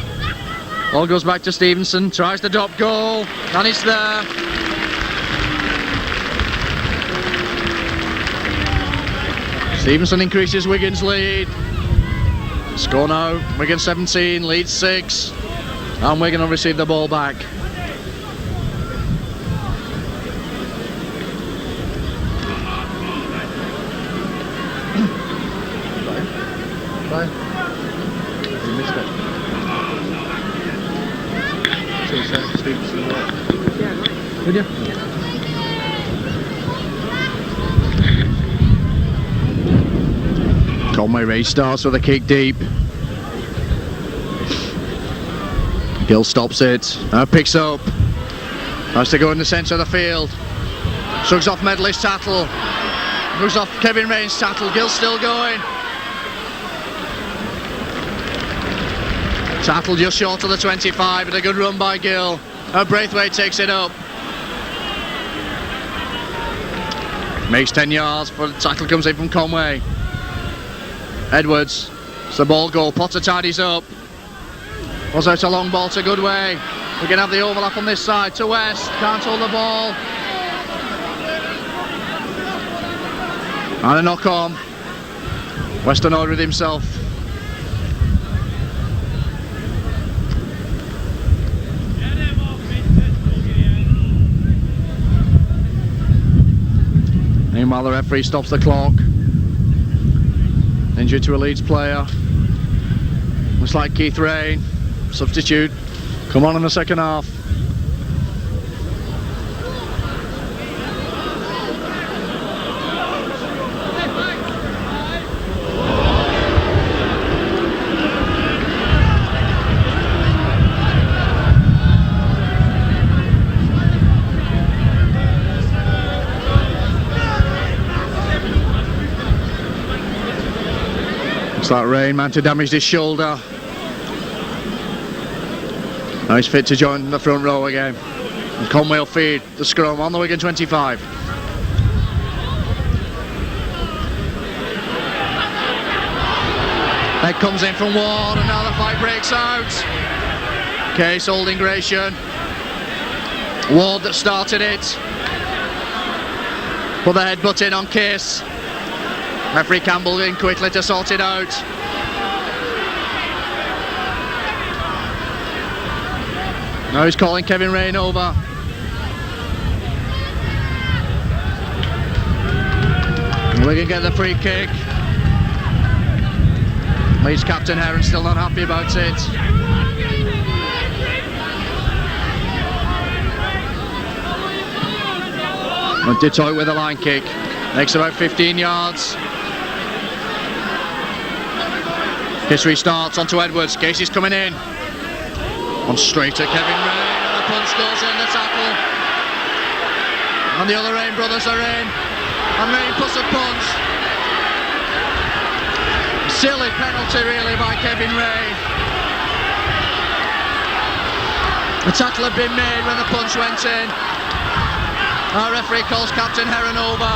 Ball goes back to Stevenson, tries the drop goal, and it's there. Stevenson increases Wigan's lead. Score now, Wigan 17, Leeds 6, and Wigan will receive the ball back. You missed it. Did you? Conway restarts with a kick deep. Gill stops it. Now picks up. Has to go in the centre of the field. Shrugs off Medley's tackle. Shrugs off Kevin Rain's tackle. Gill's still going. Tackle just short of the 25, but a good run by Gill. Now Braithwaite takes it up. Makes 10 yards, but the tackle comes in from Conway. Edwards, it's the ball goal. Potter tidies up. Was out a long ball to Goodway. We can have the overlap on this side to West. Can't hold the ball. And a knock on. West annoyed with himself. Meanwhile, the referee stops the clock. Injury to a Leeds player. Looks like Keith Rain, substitute, come on in the second half. Looks like Rain man to damage his shoulder. Now he's fit to join the front row again. And Conway will feed the scrum on the Wigan 25. Head comes in from Ward, and now the fight breaks out. Case holding Gratian. Ward that started it. Put the headbutt in on Case. Referee Campbell in quickly to sort it out. Now he's calling Kevin Rain over. We can get the free kick. Leeds captain Heron still not happy about it. And Detroit with a line kick. Makes about 15 yards. History starts onto Edwards. Casey's coming in. On straight to Kevin Rain, and the punch goes in the tackle. And the other Rain brothers are in. And Rain puts a punch. Silly penalty really by Kevin Rain. The tackle had been made when the punch went in. Our referee calls Captain Heron over.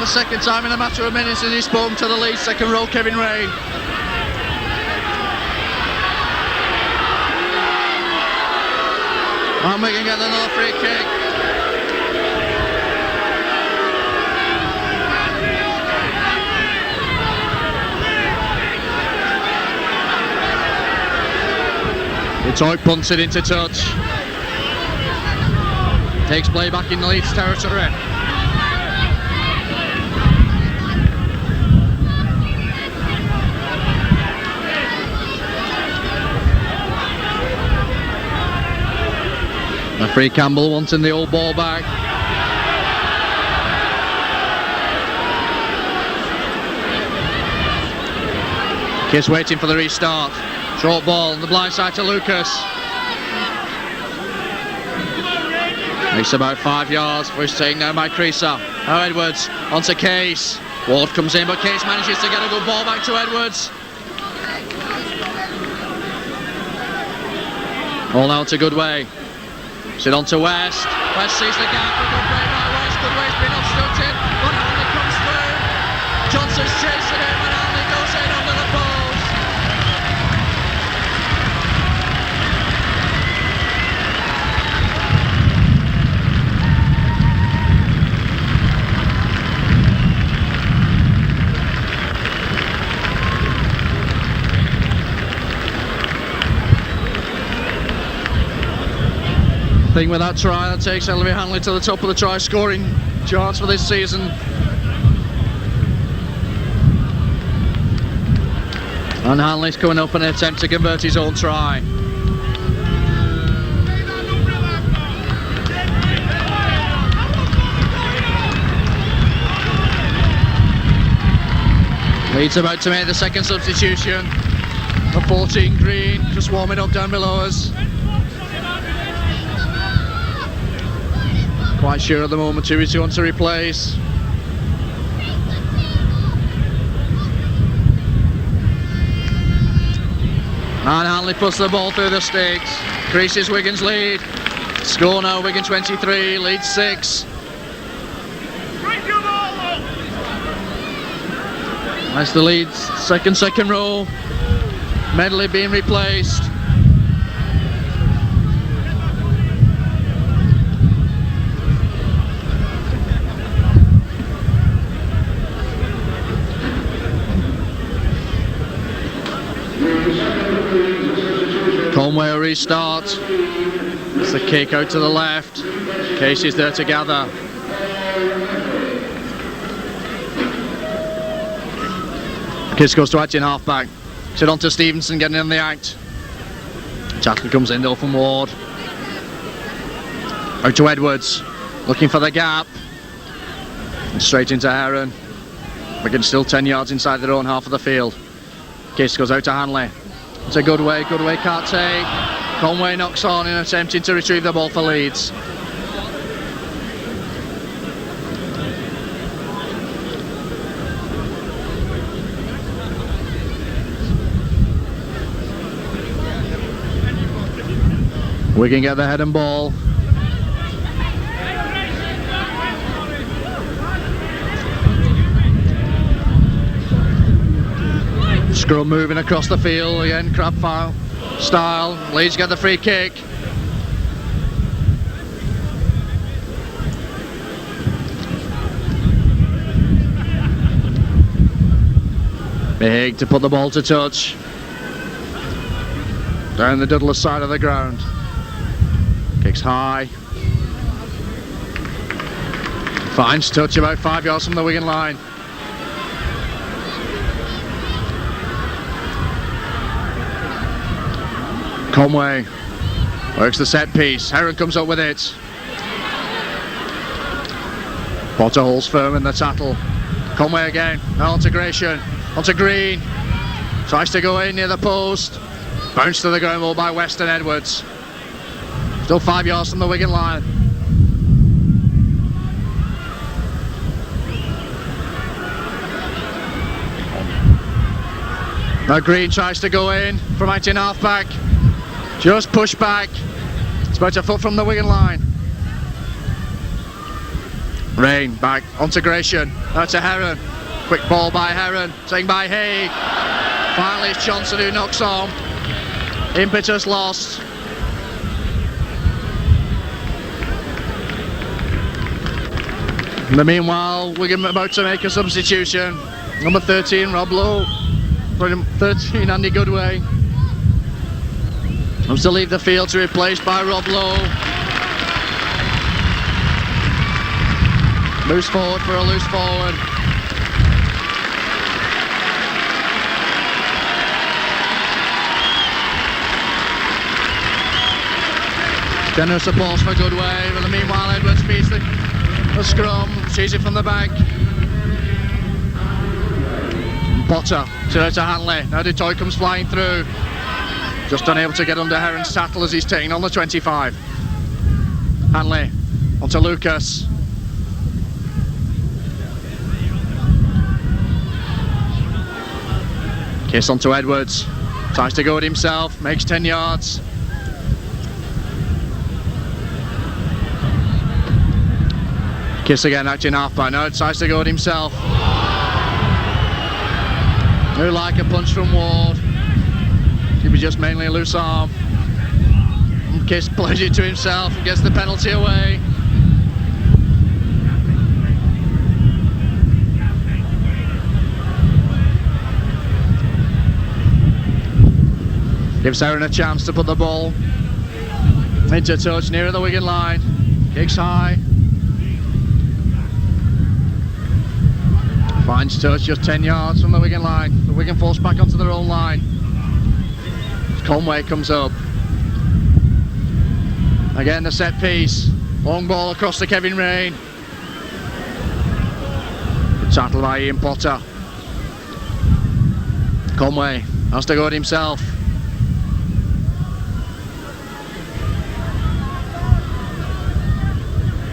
The second time in a matter of minutes as he's spoken to the Leeds second row, Kevin Rain. And we can get another free kick. Detroit punts it into touch. Takes play back in the Leeds territory. Referee Campbell wanting the old ball back. Kiss waiting for the restart. Short ball on the blind side to Lucas. Makes about 5 yards for his take now by Creaser. Now Edwards onto Case. Ward comes in, but Case manages to get a good ball back to Edwards. All now to Goodway. Sit on to West. West sees the gap. A good play by West. Goodway's been obstructed, but Hanley comes through. Johnson's chasing him, and Hanley goes in under the post. Thing with that try, that takes Ellery Hanley to the top of the try scoring charts for this season. And Hanley's coming up in an attempt to convert his own try. Leeds about to make the second substitution. A 14 Green, just warming up down below us. Quite sure at the moment who he's going to replace. And Hanley puts the ball through the sticks. Increases Wigan's lead. Score now, Wigan 23, Leeds 6. That's the Leeds second row. Medley being replaced. Conway will restart. It's the kick out to the left. Casey's there to gather. Kiss goes to acting half-back. Sit on to Stevenson getting in the act. Tackle comes in though from Ward. Out to Edwards. Looking for the gap. And straight into Heron. Wigan still 10 yards inside their own half of the field. Kiss goes out to Hanley. It's a Goodway can't take. Conway knocks on in attempting to retrieve the ball for Leeds. Wigan get the head and ball. Scrum moving across the field again, crab foul style. Leeds get the free kick. Big to put the ball to touch. Down the Douglas side of the ground. Kicks high. Finds touch about 5 yards from the Wigan line. Conway works the set piece. Heron comes up with it. Potter holds firm in the tackle. Conway again. Now on to Gratian. On to Green. Tries to go in near the post. Bounce to the ground ball by West and Edwards. Still 5 yards from the Wigan line. Now Green tries to go in from out in half back. Just push back. It's about a foot from the Wigan line. Rain back onto Gratian. Now to Heron. Quick ball by Heron. Taken by Haig. Finally it's Johnson who knocks on. Impetus lost. In the meanwhile, Wigan about to make a substitution. Number 13, Rob Lowe. 13, Andy Goodway. Wants to leave the field to be replaced by Rob Lowe. Loose forward for a loose forward. Generous applause for Goodway, but in the meanwhile Edwards beats the scrum, sees it from the back. Potter to Hanley. Now Dutoit comes flying through. Just unable to get under Heron's tackle as he's taking on the 25. Hanley onto Lucas. Kiss onto Edwards. Tries to go it himself. Makes 10 yards. Kiss again acting half-back. Now tries to go it himself. Who like a punch from Ward. Could be just mainly a loose arm. And Kiss plays it to himself and gets the penalty away. Gives Heron a chance to put the ball into touch nearer the Wigan line. Kicks high. Finds touch just 10 yards from the Wigan line. The Wigan force back onto their own line. Conway comes up. Again the set piece. Long ball across to Kevin Rain. Good tackle by Ian Potter. Conway has to go at himself.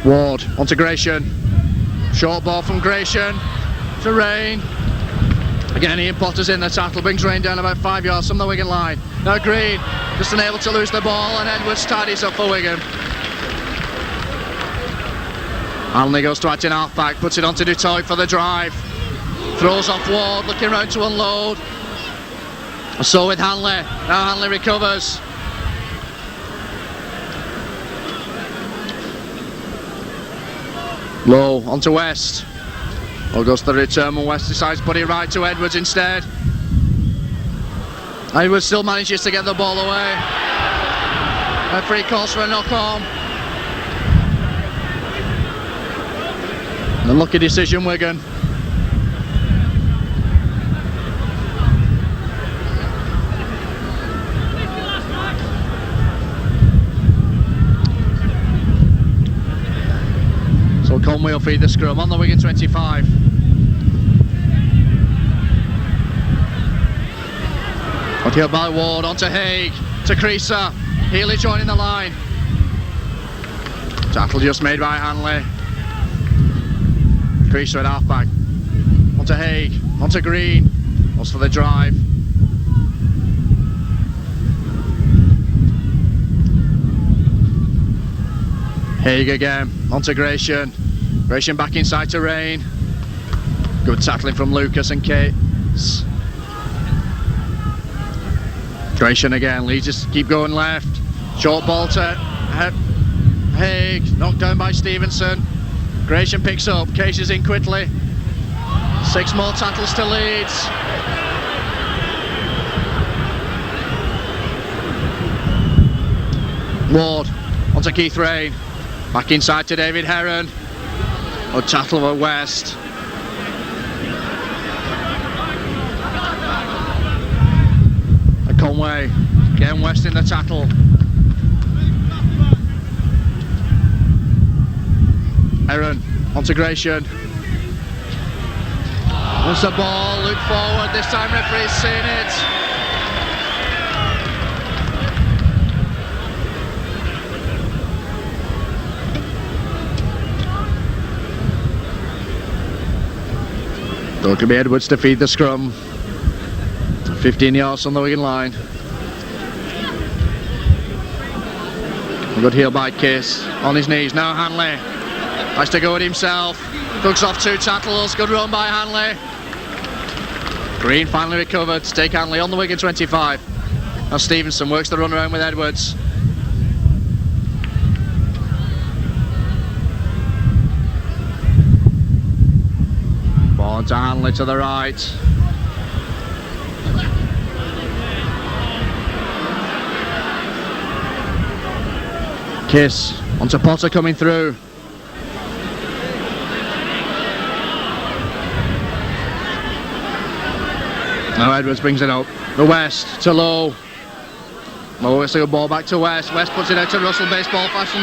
Ward onto Gratian. Short ball from Gratian to Rain. Again Ian Potter's in the tackle, brings Rain down about 5 yards from the Wigan line. Now Green just unable to lose the ball, and Edwards tidies up for Wigan. Hanley goes to acting half-back, puts it onto Dutoit for the drive. Throws off Ward, looking round to unload. So with Hanley. Now Hanley recovers. Low onto West. Or goes to the return when West decides to put it right to Edwards instead. Edwards still manages to get the ball away. A free calls for a knock-on. An unlucky decision, Wigan. So Conway will feed the scrum on the Wigan 25. Got here by Ward, onto Haig, to Creaser. Healy joining the line. Tackle just made by Hanley. Creaser at half-back. Onto Haig, onto Green. Goes for the drive. Haig again, onto Gratian. Gratian back inside to Rain. Good tackling from Lucas and Cates. Gratian again, Leeds just keep going left. Short ball to Haig, knocked down by Stevenson. Gratian picks up, Case is in quickly. 6 more tackles to Leeds. Ward, onto Keith Rain. Back inside to David Heron. Good tackle by West. Conway, again West in the tackle. Heron onto Gratian. Wants the ball, look forward, this time referee's seen it. So it could be Edwards to feed the scrum. 15 yards on the Wigan line. A good heel by Kiss. On his knees. Now Hanley. Has to go at himself. Thugs off 2 tackles. Good run by Hanley. Green finally recovered to take Hanley on the Wigan 25. Now Stevenson works the run around with Edwards. Ball to Hanley to the right. Kiss onto Potter coming through. Now Edwards brings it up. The West to Low. Low gets a good ball back to West. West puts it out to Russell, baseball fashion.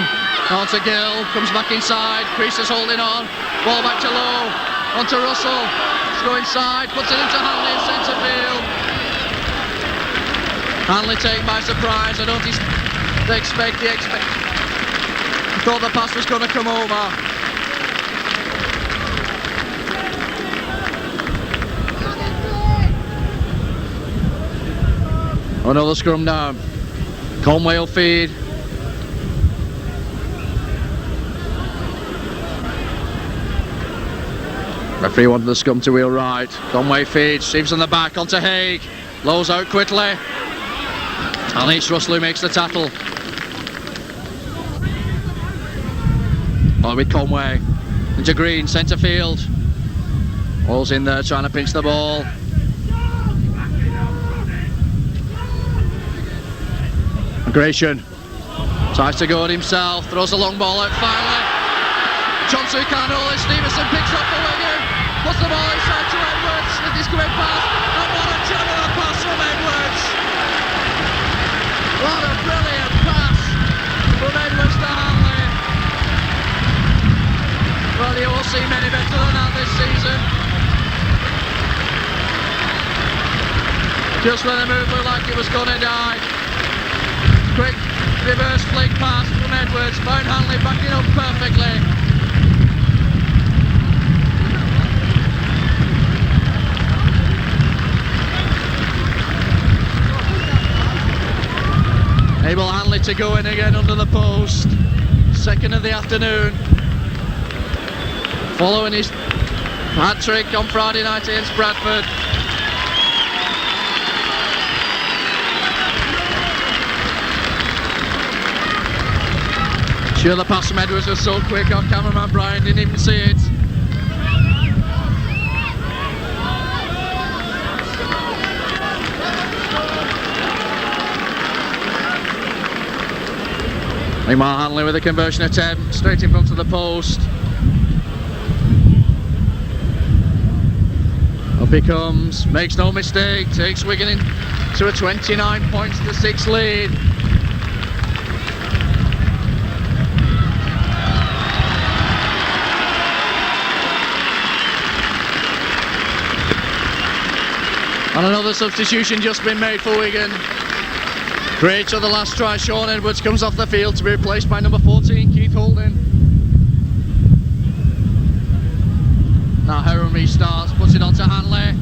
On to Gill, comes back inside. Creaser's holding on. Ball back to Low. On to Russell. to go inside, puts it into Hanley in centre field. Hanley taken by surprise. I don't expect. I thought the pass was going to come over. Another scrum now. Conway will feed. Referee wanted the scrum to wheel right. Conway feeds, Steves on the back onto Haig. Lows out quickly. And it's Russell who makes the tackle. Oh, with Conway. Into Green, centre field. All's in there trying to pinch the ball. Gratian tries to go at himself, throws a long ball out finally. Johnson can't hold it, Stevenson picks up the wigan, puts the ball inside to Edwards, with his coming past, and what a general pass from Edwards! What a brilliant pass from Edwards to Hanley. Well, you won't see many better than that this season. Just when the move looked like it was going to die. Quick reverse flick pass from Edwards, found Hanley backing up perfectly. Able Hanley to go in again under the post. Second of the afternoon. Following his hat-trick on Friday night against Bradford. Sure, the pass from Edwards was so quick, our cameraman Brian didn't even see it. Meanwhile, Hanley with a conversion attempt, straight in front of the post. Up he comes, makes no mistake, takes Wigan into a 29 points to 6 lead. And another substitution just been made for Wigan. Great of the last try, Sean Edwards comes off the field to be replaced by number 14, Keith Holden. Now Heron restarts, puts it on to Hanley.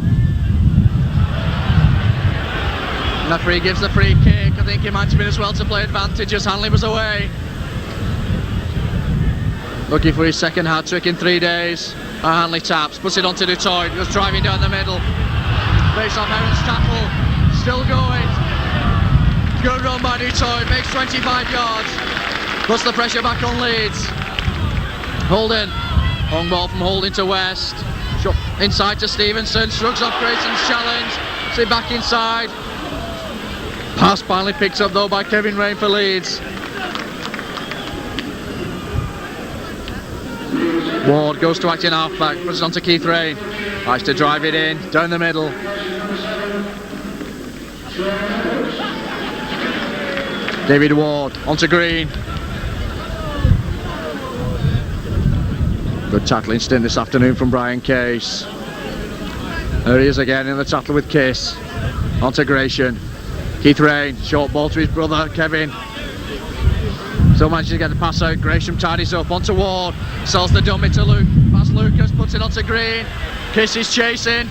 Referee gives the free kick. I think it might have been as well to play advantage as Hanley was away. Looking for his second hat-trick in 3 days. Hanley taps, puts it on to Detroit, was driving down the middle. Based off Heron's tackle, still going. Good run by Detroit, makes 25 yards. Puts the pressure back on Leeds. Holden, long ball from Holden to West. Inside to Stevenson, shrugs off Grayson's challenge. See back inside. Pass finally picked up though by Kevin Rain for Leeds. Ward goes to acting halfback, puts it on to Keith Rain. Likes to drive it in, down the middle. David Ward, onto Green. Good tackling stint this afternoon from Brian Case. There he is again in the tackle with Kiss. Onto Gratian. Keith Rain, short ball to his brother Kevin. Still manages to get the pass out. Gresham tidies up onto Ward. Sells the dummy to Luke. Pass Lucas, puts it onto Green. Kiss is chasing.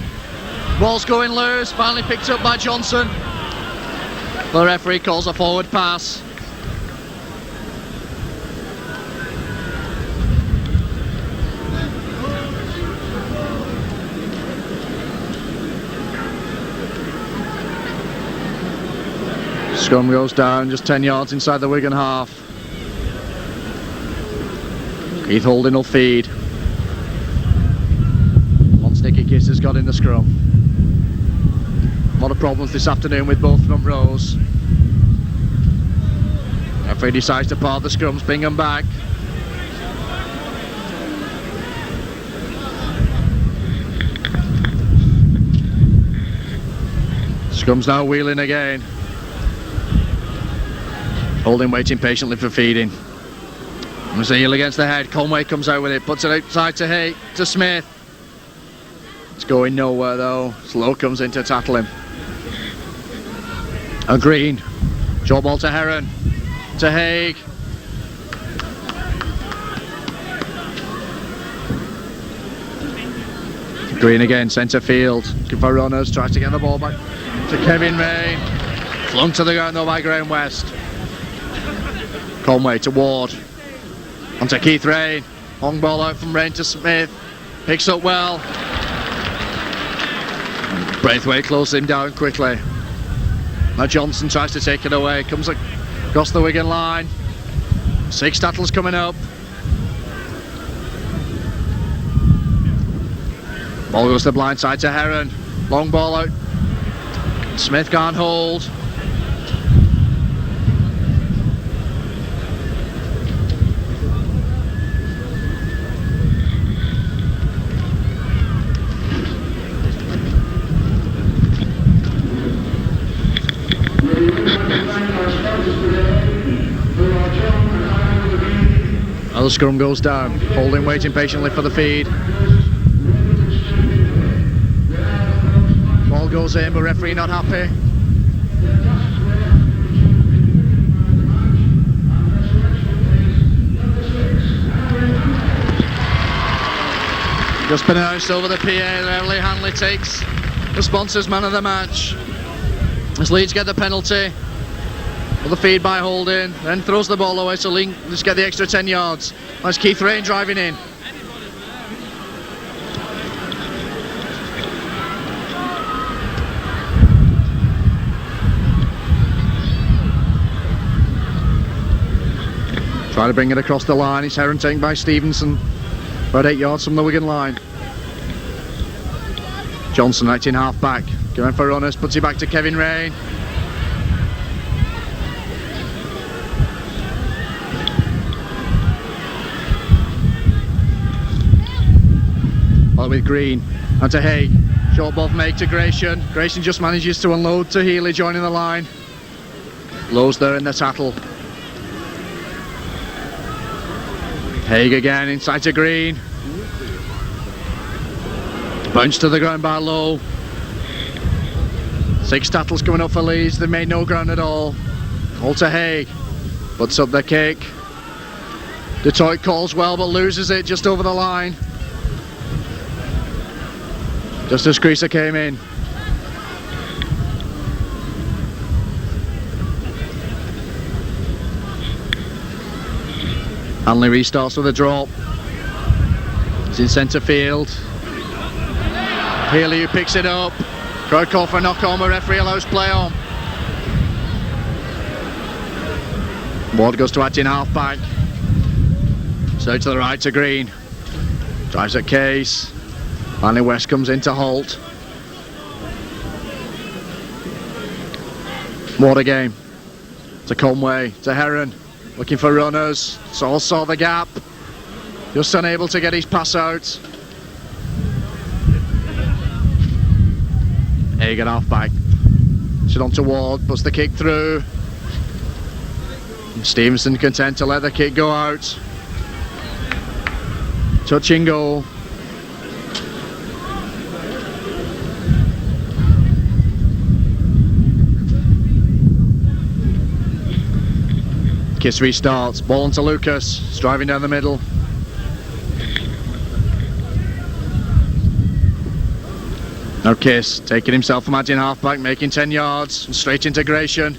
Ball's going loose. Finally picked up by Johnson. The referee calls a forward pass. Scrum goes down just 10 yards inside the Wigan half. Keith Holden will feed. One sticky Kiss has got in the scrum. A lot of problems this afternoon with both front rows. Referee decides to part the scrums, bring them back. Scrum's now wheeling again. Holding waiting patiently for feeding. There's a heel against the head. Conway comes out with it, puts it outside to Smith. It's going nowhere though. Slow comes in to tackle him. And Green. Short ball to Heron. To Haig. Green again, centre field. Looking for runners, tries to get the ball back to Kevin Rain. Flung to the ground though by Graham West. Conway to Ward. Onto Keith Rain. Long ball out from Rain to Smith. Picks up well. Braithwaite closes him down quickly. Now Johnson tries to take it away. Comes across the Wigan line. 6 tackles coming up. Ball goes to the blind side to Heron. Long ball out. Smith can't hold. Now the scrum goes down. Holding waiting patiently for the feed. Ball goes in, but referee not happy. Just been announced over the PA. Everly Hanley takes the sponsors man of the match. As Leeds get the penalty for the feed by Holding, then throws the ball away so Leeds get the extra 10 yards. That's Keith Rain driving in. Try to bring it across the line. It's Heron taken by Stevenson. About 8 yards from the Wigan line. Johnson acting half back. Going for runners, puts it back to Kevin Rain. Ball with Green. And to Haig. Short ball from Haig to Grayson. Grayson just manages to unload to Healy joining the line. Lowe's there in the tackle. Haig again, inside to Green. Bounce to the ground by Lowe. 6 tackles coming up for Leeds. They made no ground at all. All to Haig. Puts up the kick. Detroit calls well but loses it just over the line. Just as Creaser came in. Hanley restarts with a drop. It's in centre field. Healy who picks it up. Crowd call for a knock on, but referee allows play on. Ward goes to acting half back. So to the right to Green. Drives at Case. Finally West comes in to halt. Ward again. To Conway, to Heron. Looking for runners. Saul saw the gap. Just unable to get his pass out. Hagen half back. Shot on to Ward, puts the kick through. Stevenson content to let the kick go out. Touching goal. Kiss restarts, ball onto Lucas, driving down the middle. Now Kiss, taking himself from Adrian halfback, making 10 yards, and straight integration.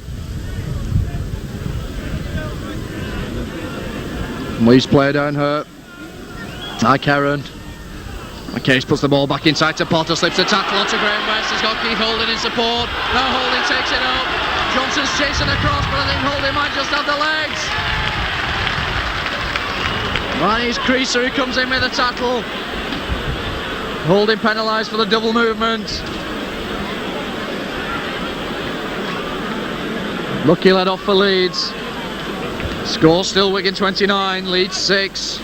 Leeds player down hurt. Like Heron. Case puts the ball back inside to Potter, slips a tackle onto Graham West, he's got Keith Holding in support. Now Holding takes it up. Johnson's chasing across, but I think Holding might just have the legs. Right, it's Creaser who comes in with a tackle. Holding penalised for the double movement. Lucky let off for Leeds. Score still Wigan 29, Leeds 6.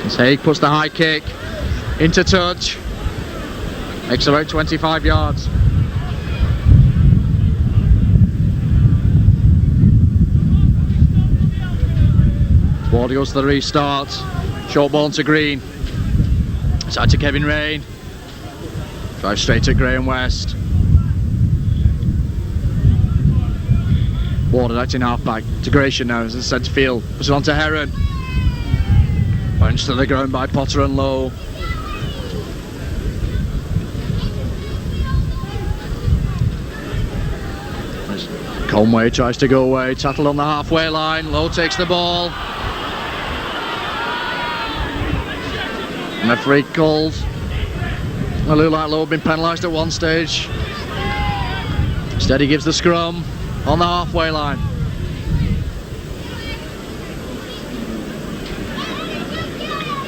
As Haig puts the high kick into touch. Makes about 25 yards. Ward goes to the restart. Short ball to Green. Side to Kevin Rain. Drive straight at Graham West. Ward acting half-back to Gratian now as a centre field. Puts it on to Heron. Bounce to the ground by Potter and Lowe. Conway tries to go away, Tattle on the halfway line, Lowe takes the ball. Referee called. It looked like Lowe had been penalised at one stage. Instead he gives the scrum on the halfway line.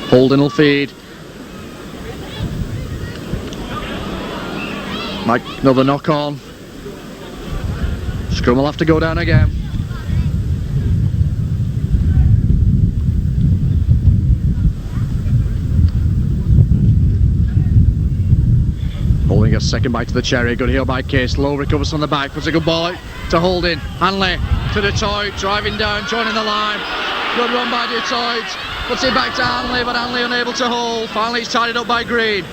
Holden will feed. Mike, another knock on. Scrum will have to go down again. Holding a second bite to the cherry. Good heel by Case. Lowe recovers from the back. Puts a good ball out to Holding. Hanley to Detroit. Driving down. Joining the line. Good run by Detroit. Puts it back to Hanley, but Hanley unable to hold. Finally it's tied up by Green.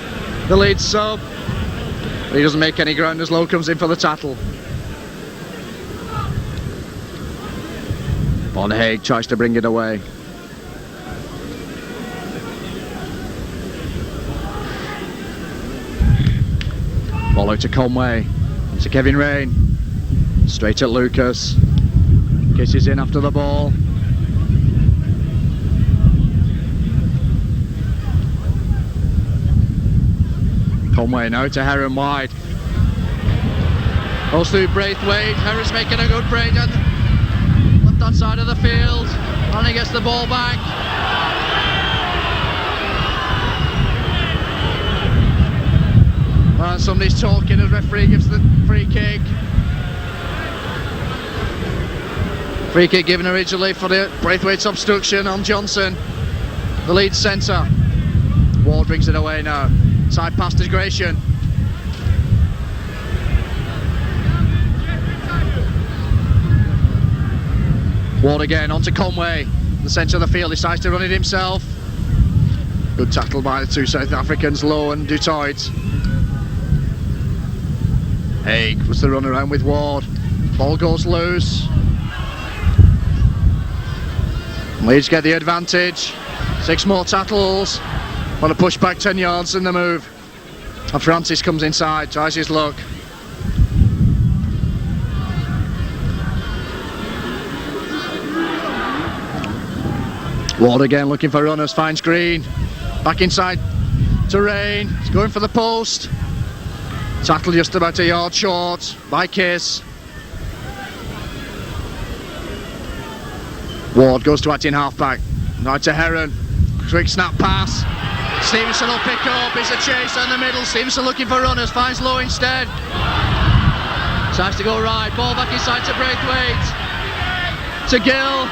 The lead sub. But he doesn't make any ground as Lowe comes in for the tattle. Von Haig tries to bring it away. Ball out to Conway. To Kevin Rain. Straight at Lucas. Kisses in after the ball. Conway now to Heron wide. Goes through Braithwaite. Heron's making a good break on the left-hand side of the field. And he gets the ball back. And somebody's talking as referee gives the free kick. Free kick given originally for the Braithwaite's obstruction on Johnson, the lead centre. Ward brings it away now. Side pass to Gratian. Ward again onto Conway. The centre of the field decides to run it himself. Good tackle by the two South Africans, Lowe and Dutoit. Haig was the run around with Ward. Ball goes loose. Leeds get the advantage. 6 more tackles. Want to push back 10 yards in the move. And Francis comes inside, tries his luck. Ward again looking for runners, finds Green. Back inside to Rain. He's going for the post. Tackle just about a yard short by Kiss. Ward goes to acting halfback. Right to Heron. Quick snap pass. Stevenson will pick up. It's a chase down the middle. Stevenson looking for runners. Finds Lowe instead. Tries to go right. Ball back inside to Braithwaite. To Gill.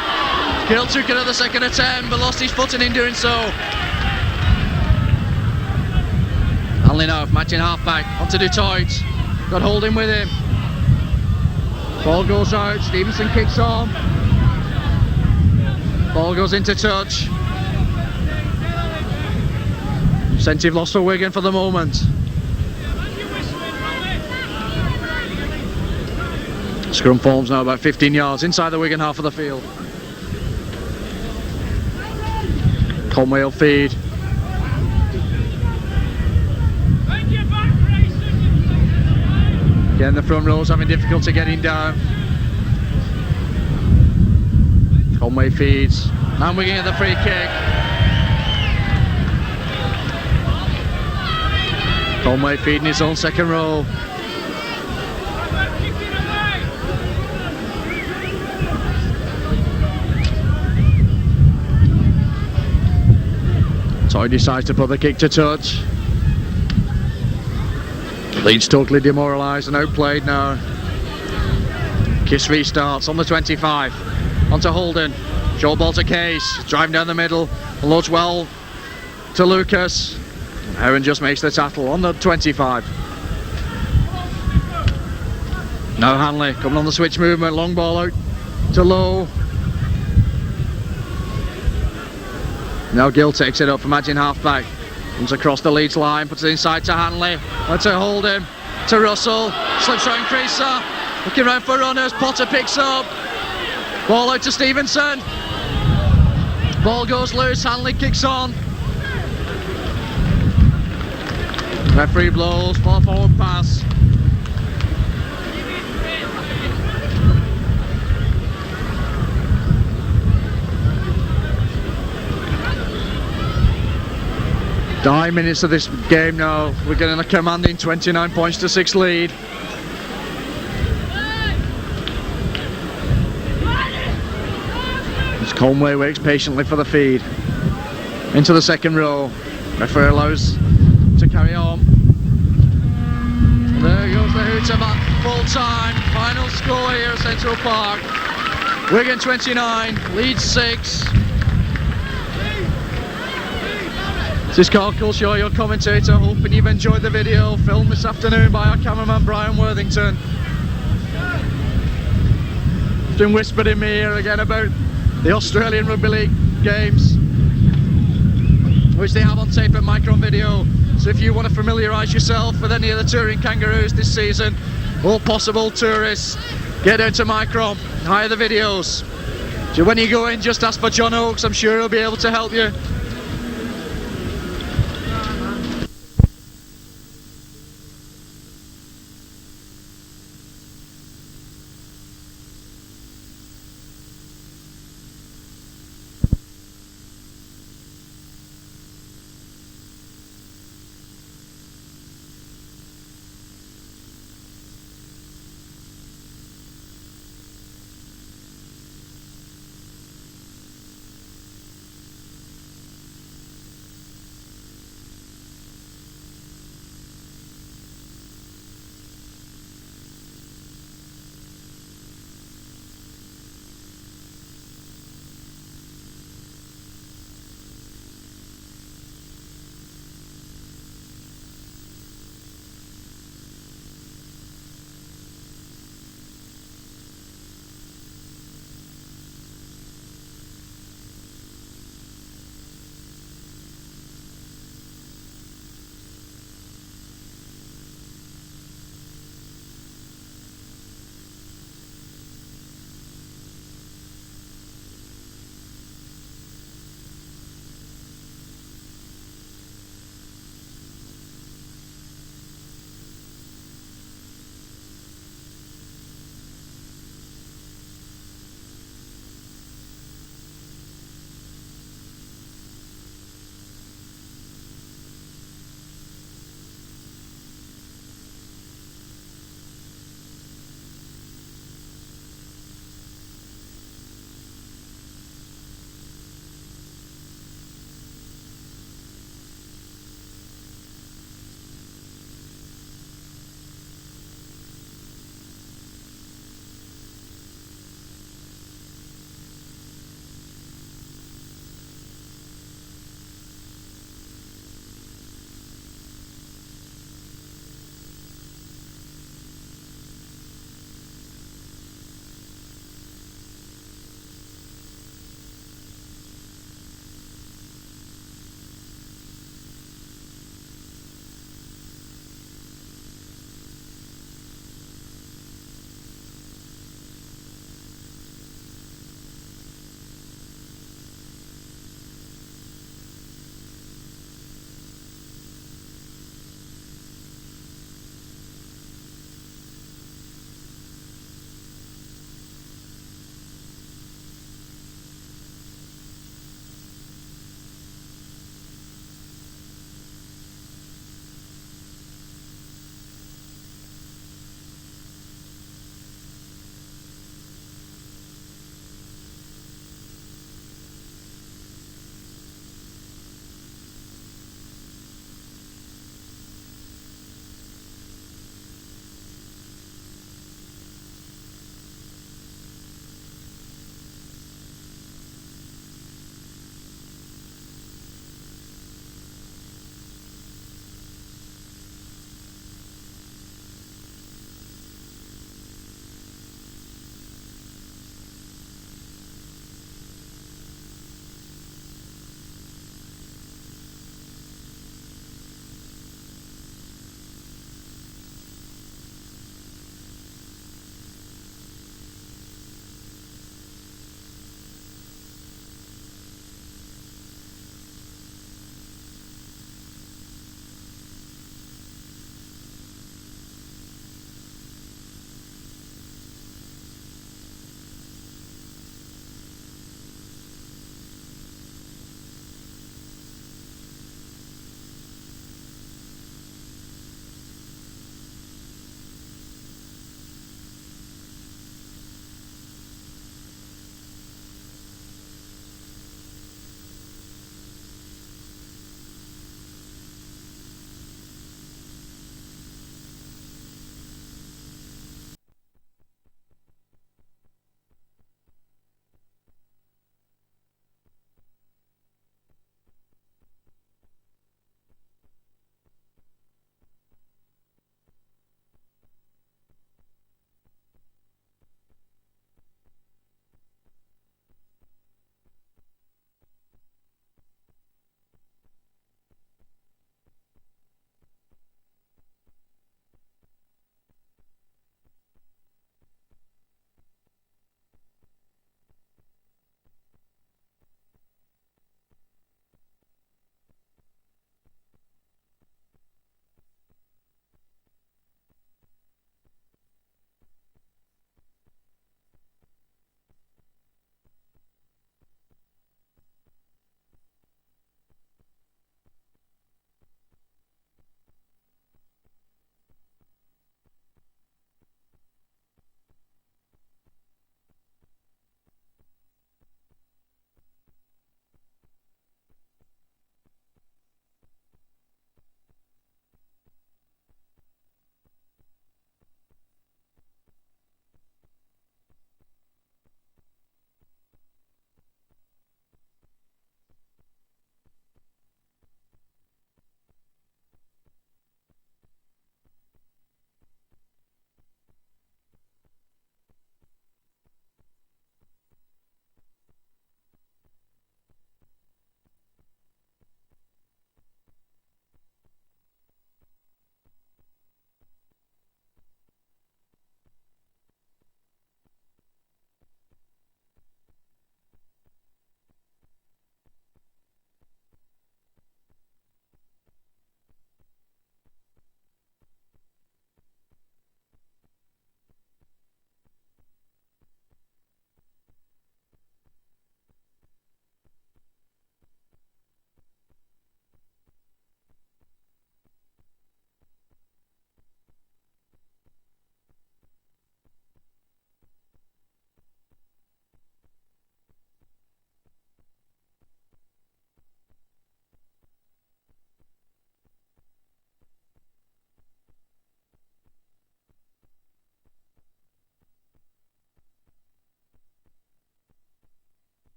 Gill took it at the second attempt but lost his footing in doing so. Hanley now matching halfback onto Detroit. Got Holding with him. Ball goes out. Stevenson kicks on. Ball goes into touch. Incentive lost for Wigan for the moment. Scrum forms now about 15 yards inside the Wigan half of the field. Conway will feed. Again the front row's having difficulty getting down. Conway feeds. And Wigan get the free kick. Conway feeding his own second row. Toy decides to put the kick to touch. Leeds totally demoralised and outplayed now. Kiss restarts on the 25. Onto Holden. Short ball to Case. Driving down the middle. Loads well to Lucas. Heron just makes the tackle on the 25. Now Hanley coming on the switch movement. Long ball out to Lowe. Now Gill takes it up from edging half back. Comes across the Leeds line, puts it inside to Hanley. Went to hold him. To Russell. Slips around Creaser. Looking round for runners. Potter picks up. Ball out to Stevenson. Ball goes loose. Hanley kicks on. Referee blows. Ball forward pass. Nine minutes of this game now. We're getting a commanding 29 points to 6 lead. As Conway waits patiently for the feed. Into the second row. Referee allows to carry on. There goes the hooter man. Full time. Final score here at Central Park. Wigan 29, Leeds 6. This is Carl Culshaw, your commentator, hoping you've enjoyed the video filmed this afternoon by our cameraman Brian Worthington. It's been whispered in my ear again about the Australian Rugby League games, which they have on tape at Micron Video. So if you want to familiarise yourself with any of the touring Kangaroos this season, or possible tourists, get down to Micron, hire the videos. So when you go in, just ask for John Oakes, I'm sure he'll be able to help you.